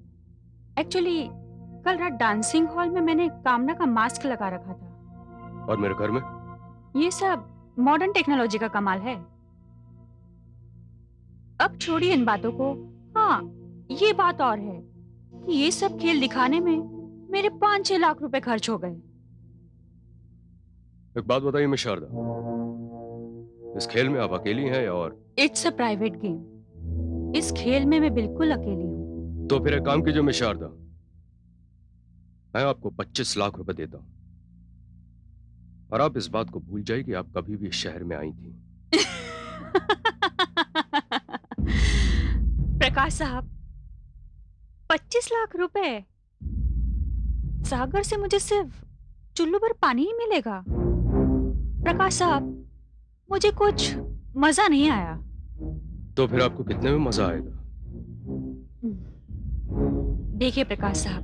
एक्चुअली कल रात डांसिंग हॉल में मैंने कामना का मास्क लगा रखा था। और मेरे घर में? ये सब मॉडर्न टेक्नोलॉजी का कमाल है। अब छोड़िए इन बातों को। हाँ, ये बात और है कि ये सब खेल दिखाने में मेरे 5-6 लाख रुपए खर्च हो गए। एक बात बताइए मिस शारदा, इस खेल में आप अकेली हैं और? It's a private game. इस खेल में मैं बिल्कुल अकेली हूँ। तो फिर एक काम कीजिए मिस शारदा, मैं आपको 25 लाख रुपए देता हूं, और आप इस बात को भूल जाइए कि आप कभी भी इस शहर में आई थी। प्रकाश साहब, 25 लाख रुपए? सागर से मुझे सिर्फ चुल्लू भर पानी ही मिलेगा। प्रकाश साहब, मुझे कुछ मजा नहीं आया। तो फिर आपको कितने में मजा आएगा? देखिए प्रकाश साहब,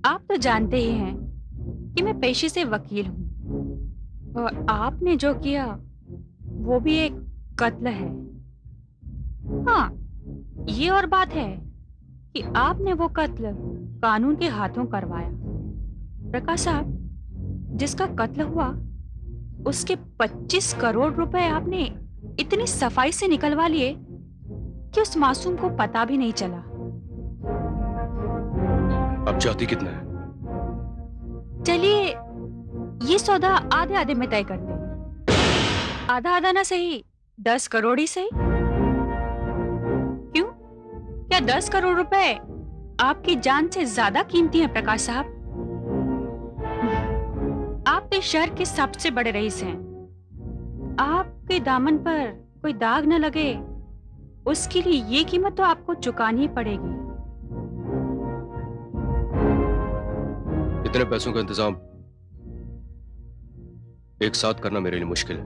आप तो जानते ही हैं कि मैं पेशे से वकील हूँ, और आपने जो किया वो भी एक कत्ल है। हाँ, ये और बात है कि आपने वो कत्ल कानून के हाथों करवाया। प्रकाश साहब, जिसका कत्ल हुआ उसके 25 करोड़ रुपए आपने इतनी सफाई से निकलवा लिए कि उस मासूम को पता भी नहीं चला। अब चाहती कितना है? चलिए, ये सौदा आधे आधे में तय करते हैं। आधा आधा ना सही, 10 करोड़ ही सही। क्यों? क्या 10 करोड़ रुपए आपकी जान से ज्यादा कीमती हैं प्रकाश साहब? आप तो शहर के सबसे बड़े रईस हैं। आपके दामन पर कोई दाग न लगे, उसके लिए ये कीमत तो आपको चुकानी ही पड़ेगी। इतने पैसों का इंतजाम एक साथ करना मेरे लिए मुश्किल है।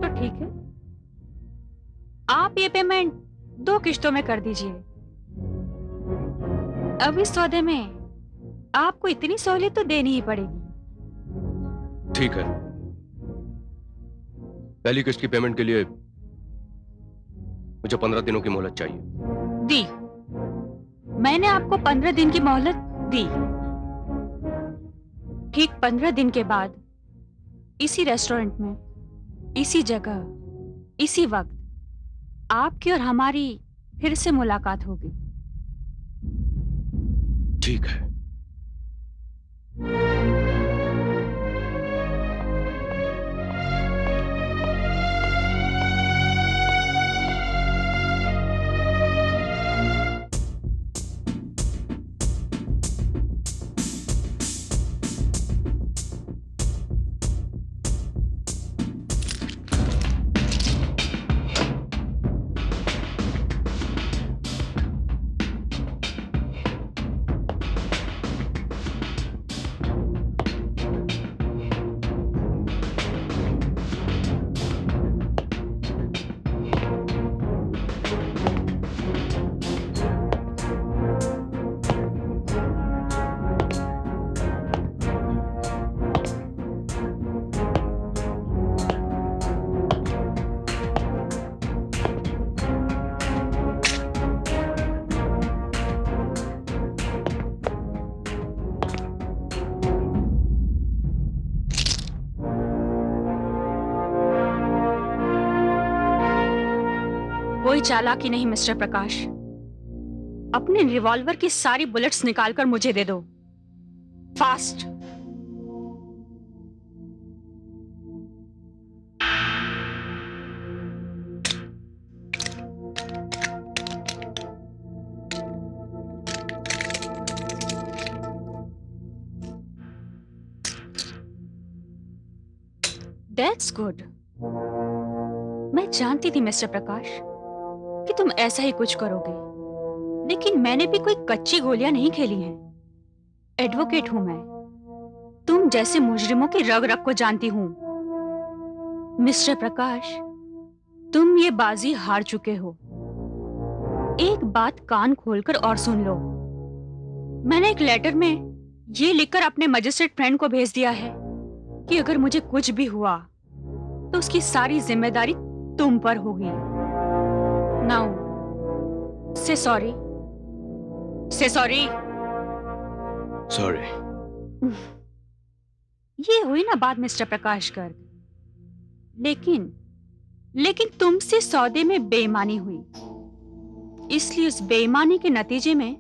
तो ठीक है, आप ये पेमेंट 2 किश्तों में कर दीजिए। अब इस सौदे में आपको इतनी सहूलियत तो देनी ही पड़ेगी। ठीक है, पहली किस्त की पेमेंट के लिए मुझे 15 दिनों की मोहलत चाहिए। दी। मैंने आपको 15 दिन की मोहलत दी। ठीक 15 दिन के बाद इसी रेस्टोरेंट में, इसी जगह, इसी वक्त आपकी और हमारी फिर से मुलाकात होगी। ठीक है। चालाकी नहीं मिस्टर प्रकाश, अपने रिवॉल्वर की सारी बुलेट्स निकालकर मुझे दे दो, फास्ट। That's good. मैं जानती थी मिस्टर प्रकाश कि तुम ऐसा ही कुछ करोगे, लेकिन मैंने भी कोई कच्ची गोलियां नहीं खेली हैं। एडवोकेट हूं मैं, तुम जैसे मुजरिमों की रग रग को जानती हूं। मिस्टर प्रकाश, तुम ये बाजी हार चुके हो। एक बात कान खोलकर और सुन लो, मैंने एक लेटर में ये लिखकर अपने मजिस्ट्रेट फ्रेंड को भेज दिया है कि अगर मुझे कुछ भी हुआ तो उसकी सारी जिम्मेदारी तुम पर होगी। नाउ से सॉरी, से सॉरी। सॉरी। ये हुई ना बात मिस्टर प्रकाश गर्ग, लेकिन तुमसे सौदे में बेईमानी हुई, इसलिए उस बेईमानी के नतीजे में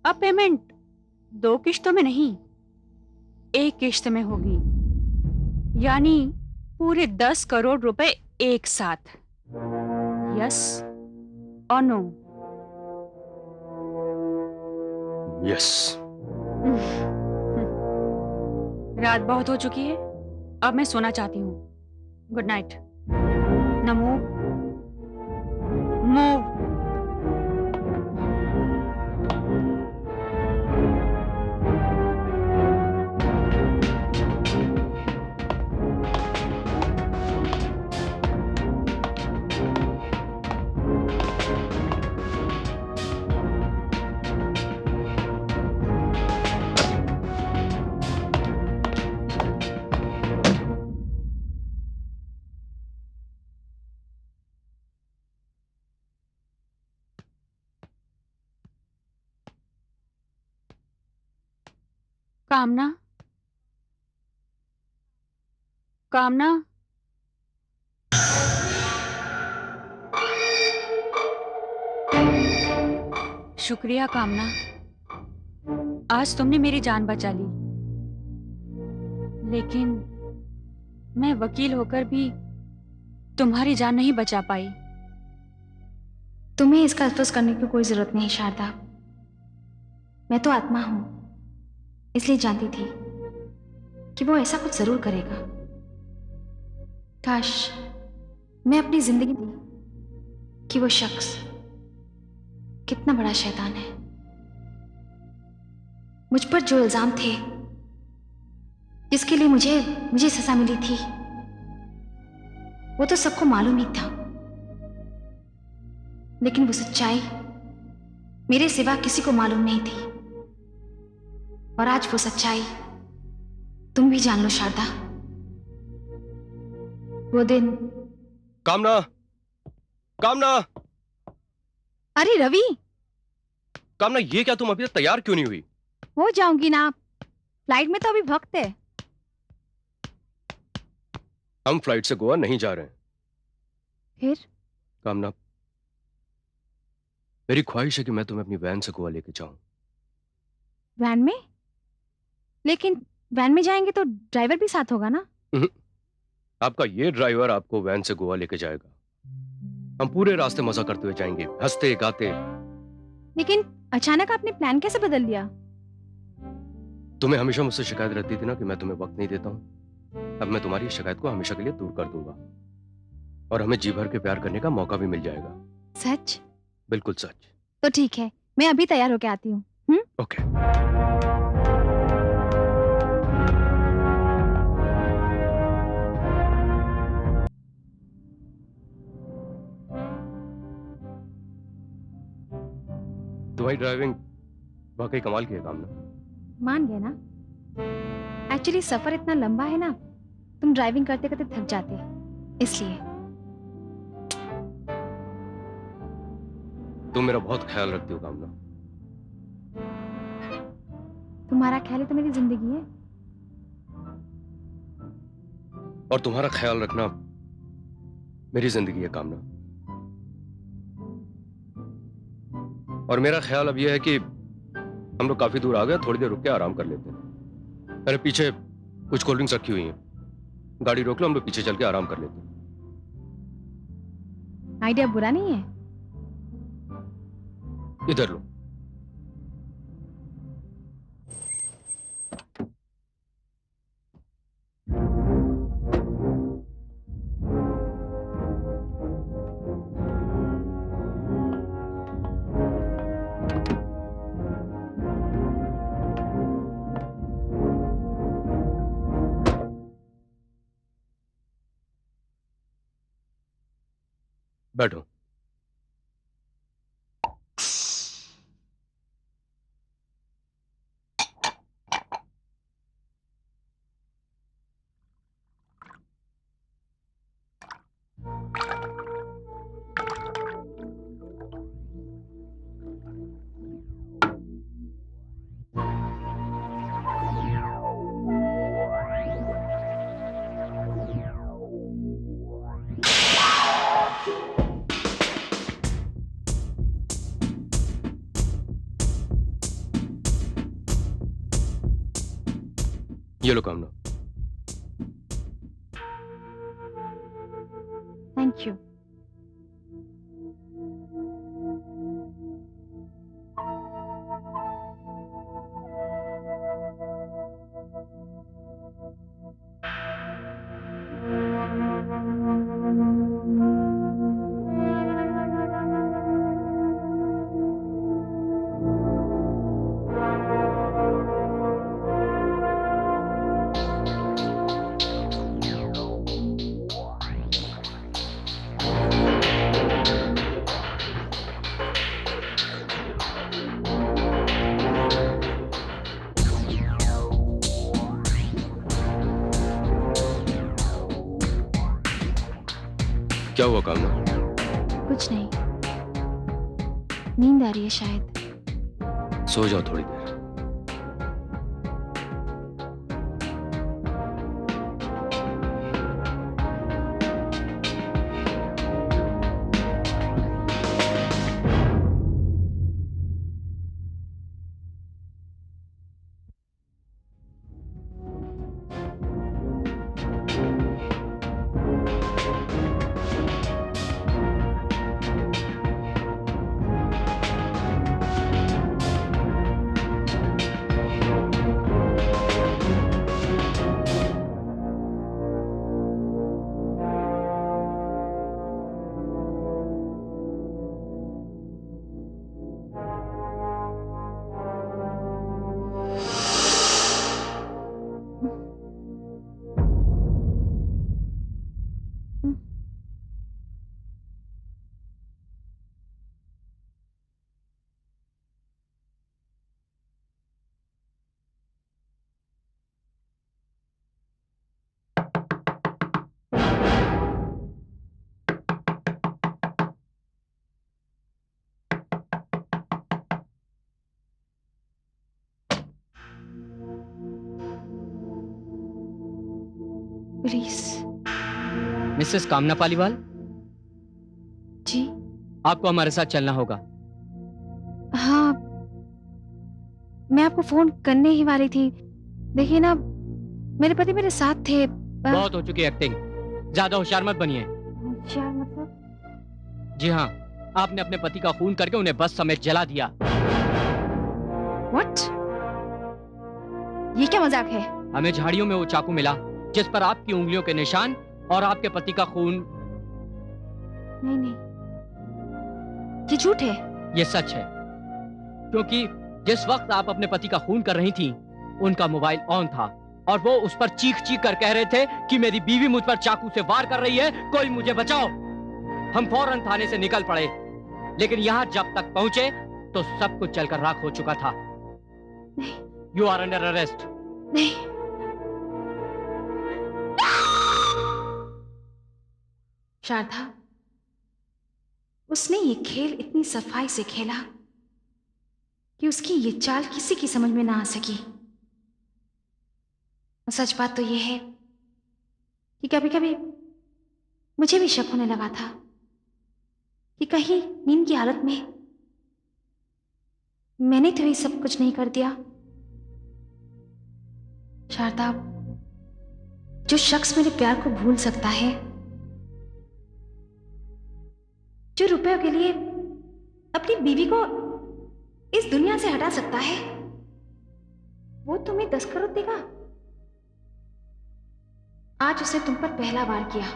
अब पेमेंट 2 किश्तों में नहीं, 1 किश्त में होगी, यानी पूरे 10 करोड़ रुपए एक साथ। यस और नो? यस। रात बहुत हो चुकी है, अब मैं सोना चाहती हूँ। Good night. ना मूव मूव। कामना, कामना, शुक्रिया कामना, आज तुमने मेरी जान बचा ली, लेकिन मैं वकील होकर भी तुम्हारी जान नहीं बचा पाई। तुम्हें इसका अफसोस करने की कोई जरूरत नहीं शारदा। मैं तो आत्मा हूं, इसलिए जानती थी कि वो ऐसा कुछ जरूर करेगा। काश मैं अपनी जिंदगी दी कि वो शख्स कितना बड़ा शैतान है। मुझ पर जो इल्जाम थे, जिसके लिए मुझे सजा मिली थी, वो तो सबको मालूम ही था, लेकिन वो सच्चाई मेरे सिवा किसी को मालूम नहीं थी। और आज वो सच्चाई तुम भी जान लो शारदा। वो दिन। कामना, कामना, अरे रवि! कामना, ये क्या, तुम अभी तक तैयार क्यों नहीं हुई? हो जाऊंगी ना, फ्लाइट में तो अभी वक्त है। हम फ्लाइट से गोवा नहीं जा रहे हैं। फिर? कामना, मेरी ख्वाहिश है कि मैं तुम्हें अपनी वैन से गोवा लेके जाऊं। वैन में? लेकिन वैन में जाएंगे तो ड्राइवर भी साथ होगा ना? आपका ये ड्राइवर आपको वैन से गोवा लेके जाएगा। हम पूरे रास्ते मजा करते हुए जाएंगे, हंसते गाते। लेकिन अचानक आपने प्लान कैसे बदल दिया? तुम्हें हमेशा मुझसे शिकायत रहती थी ना कि मैं तुम्हें वक्त नहीं देता हूं। अब मैं तुम्हारी शिकायत को हमेशा के लिए दूर कर दूंगा और हमें जी भर के प्यार करने का मौका भी मिल जाएगा। सच? बिल्कुल सच। तो ठीक है, मैं अभी तैयार होके आती हूँ। ओके। तुम्हारी ड्राइविंग वाकई कमाल की है कामना। मान गए ना? एक्चुअली सफर इतना लंबा है ना, तुम ड्राइविंग करते करते थक जाते, इसलिए। तुम मेरा बहुत ख्याल रखती हो कामना। तुम्हारा ख्याल ही तो मेरी जिंदगी है। और तुम्हारा ख्याल रखना मेरी जिंदगी है कामना। और मेरा ख्याल अब यह है कि हम लोग काफी दूर आ गए, थोड़ी देर रुक के आराम कर लेते हैं। मेरे पीछे कुछ कोल्ड ड्रिंक्स रखी हुई हैं, गाड़ी रोक लो, हम लोग पीछे चल के आराम कर लेते हैं। आइडिया बुरा नहीं है। इधर लो। बैठो। ये लो कामना। Thank you. क्या हुआ कामना? कुछ नहीं, नींद आ रही है शायद। सो जाओ थोड़ी देर। पुलिस। मिसेस कामना पालीवाल, जी आपको हमारे साथ चलना होगा। हाँ, मैं आपको फोन करने ही वाली थी। देखिए ना, मेरे पति मेरे साथ थे। बहुत हो चुकी एक्टिंग, ज्यादा होशियार मत बनिए। होशियार मतलब? जी हाँ, आपने अपने पति का खून करके उन्हें बस समेत जला दिया। What? ये क्या मजाक है? हमें झाड़ियों में वो चाकू मिला जिस पर आपकी उंगलियों के निशान और आपके पति का खून। नहीं नहीं, ये झूठ है। ये सच है, क्योंकि जिस वक्त आप अपने पति का खून कर रही थी, उनका मोबाइल ऑन था और वो उस पर चीख चीख कर कह रहे थे कि मेरी बीवी मुझ पर चाकू से वार कर रही है, कोई मुझे बचाओ। हम फौरन थाने से निकल पड़े, लेकिन यहाँ जब तक पहुंचे तो सब कुछ जलकर राख हो चुका था। नहीं। You are under arrest. नहीं। शारदा, उसने ये खेल इतनी सफाई से खेला कि उसकी ये चाल किसी की समझ में ना आ सकी। और सच बात तो ये है कि कभी कभी मुझे भी शक होने लगा था कि कहीं नींद की हालत में मैंने तो ये सब कुछ नहीं कर दिया। शारदा, जो शख्स मेरे प्यार को भूल सकता है, जो रुपयों के लिए अपनी बीवी को इस दुनिया से हटा सकता है, वो तुम्हें 10 करोड़ देगा? आज उसने तुम पर पहला वार किया,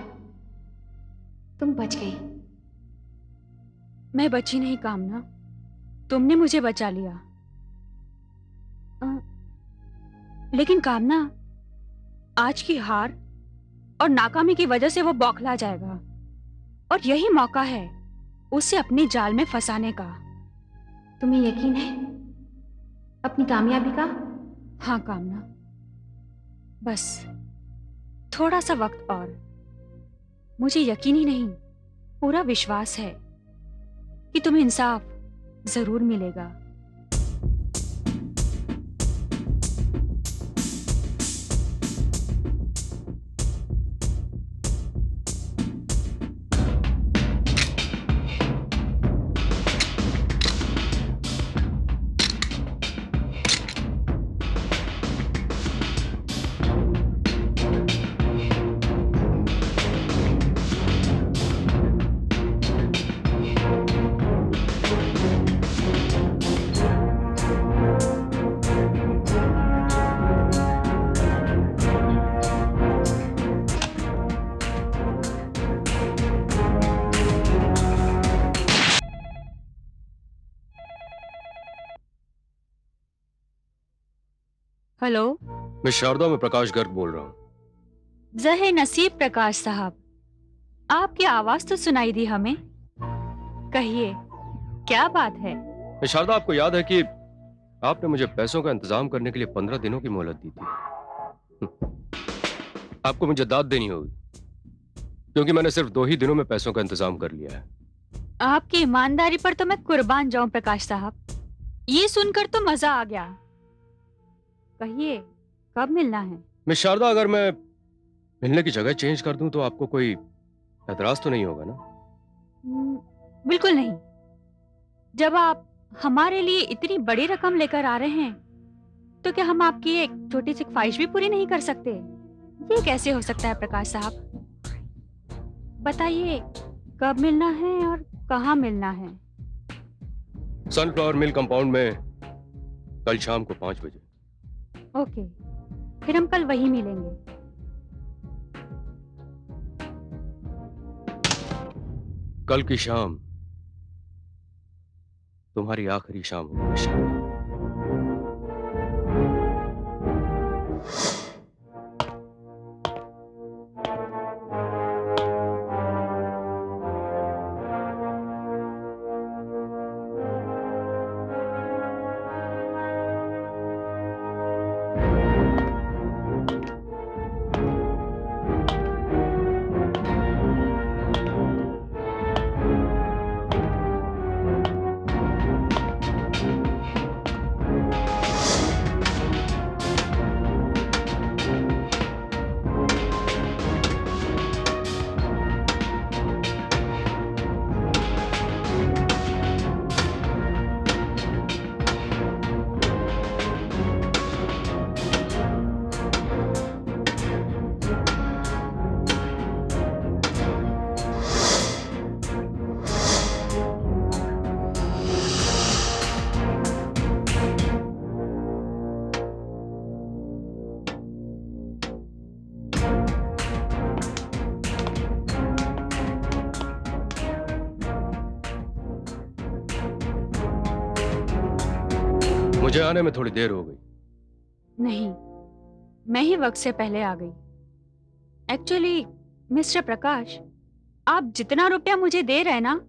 तुम बच गई। मैं बची नहीं कामना, तुमने मुझे बचा लिया। लेकिन कामना, आज की हार और नाकामी की वजह से वो बौखला जाएगा और यही मौका है उसे अपने जाल में फंसाने का। तुम्हें यकीन है अपनी कामयाबी का? हाँ कामना, बस थोड़ा सा वक्त और। मुझे यकीन ही नहीं, पूरा विश्वास है कि तुम्हें इंसाफ जरूर मिलेगा। हेलो, मैं शारदा में प्रकाश गर्ग बोल रहा हूँ। जहे नसीब प्रकाश साहब, आपकी आवाज तो सुनाई दी हमें। कहिए, क्या बात है? मैं शारदा, आपको याद है कि आपने मुझे पैसों का इंतजाम करने के लिए 15 दिनों की मोहलत दी थी। आपको मुझे दाद देनी होगी क्योंकि मैंने सिर्फ 2 ही दिनों में पैसों का इंतजाम कर लिया है। आपकी ईमानदारी पर तो मैं कुर्बान जाऊं प्रकाश साहब। ये सुनकर तो मजा आ गया। कहिए, कब मिलना है? मैं शारदा, अगर मैं मिलने की जगह चेंज कर दूं तो आपको कोई एतराज तो नहीं होगा ना? बिल्कुल नहीं। जब आप हमारे लिए इतनी बड़ी रकम लेकर आ रहे हैं तो क्या हम आपकी एक छोटी सी ख्वाहिश भी पूरी नहीं कर सकते? ये कैसे हो सकता है प्रकाश साहब? बताइए, कब मिलना है और कहाँ मिलना है? सनफ्लावर मिल कंपाउंड में कल शाम को 5 बजे। ओके, फिर हम कल वहीं मिलेंगे। कल की शाम तुम्हारी आखिरी शाम होगी शारदा। मुझे आने में थोड़ी देर हो गई। नहीं, मैं ही वक्त से पहले आ गई। एक्चुअली मिस्टर प्रकाश, आप जितना रुपया मुझे दे रहे हैं ना,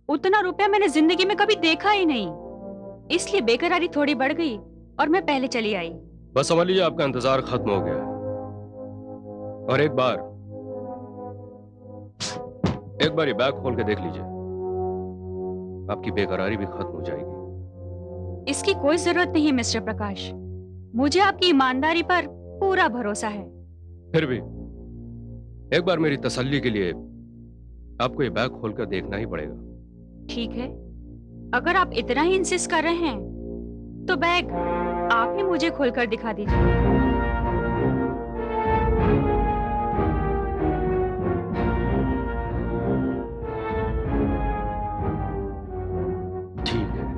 उतना रुपया मैंने जिंदगी में कभी देखा ही नहीं। इसलिए बेकरारी थोड़ी बढ़ गई और मैं पहले चली आई। बस समझ लीजिए आपका इंतजार खत्म हो गया है। और एक बार ये बैग खोल के देख लीजिए, आपकी बेकरारी भी खत्म हो जाएगी। इसकी कोई जरूरत नहीं मिस्टर प्रकाश, मुझे आपकी ईमानदारी पर पूरा भरोसा है। फिर भी एक बार मेरी तसल्ली के लिए आपको ये बैग खोलकर देखना ही पड़ेगा। ठीक है, अगर आप इतना ही इंसिस्ट कर रहे हैं तो बैग आप ही मुझे खोलकर दिखा दीजिए। ठीक है।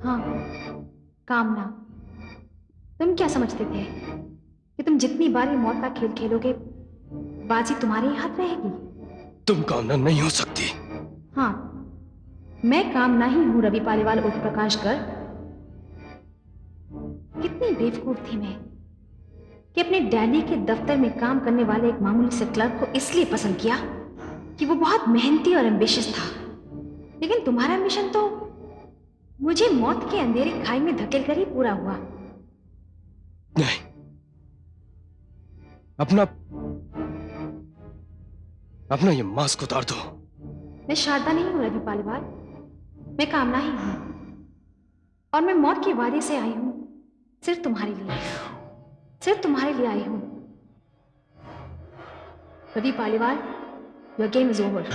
हाँ, कामना। तुम क्या समझते थे कि तुम जितनी बार ये मौत का खेल खेलोगे, बाजी तुम्हारे ही हाथ रहेगी? तुम कामना नहीं हो सकती। हाँ, मैं कामना ही हूं, रवि पालीवाल उर्फ प्रकाश गर्ग। कितनी बेवकूफ थी मैं कि अपने डैडी के दफ्तर में काम करने वाले एक मामूली से क्लर्क को इसलिए पसंद किया कि वो बहुत मेहनती और एम्बिशियस था। लेकिन तुम्हारा मिशन तो मुझे मौत के अंधेरे खाई में धकेल कर ही पूरा हुआ। नहीं, अपना ये मास्क उतार दो। मैं शारदा नहीं हूं रवि पालीवाल, मैं कामना ही हूं। और मैं मौत के वादे से आई हूं सिर्फ तुम्हारे लिए, सिर्फ तुम्हारे लिए आई हूं। Ravi Paliwal, your game is over.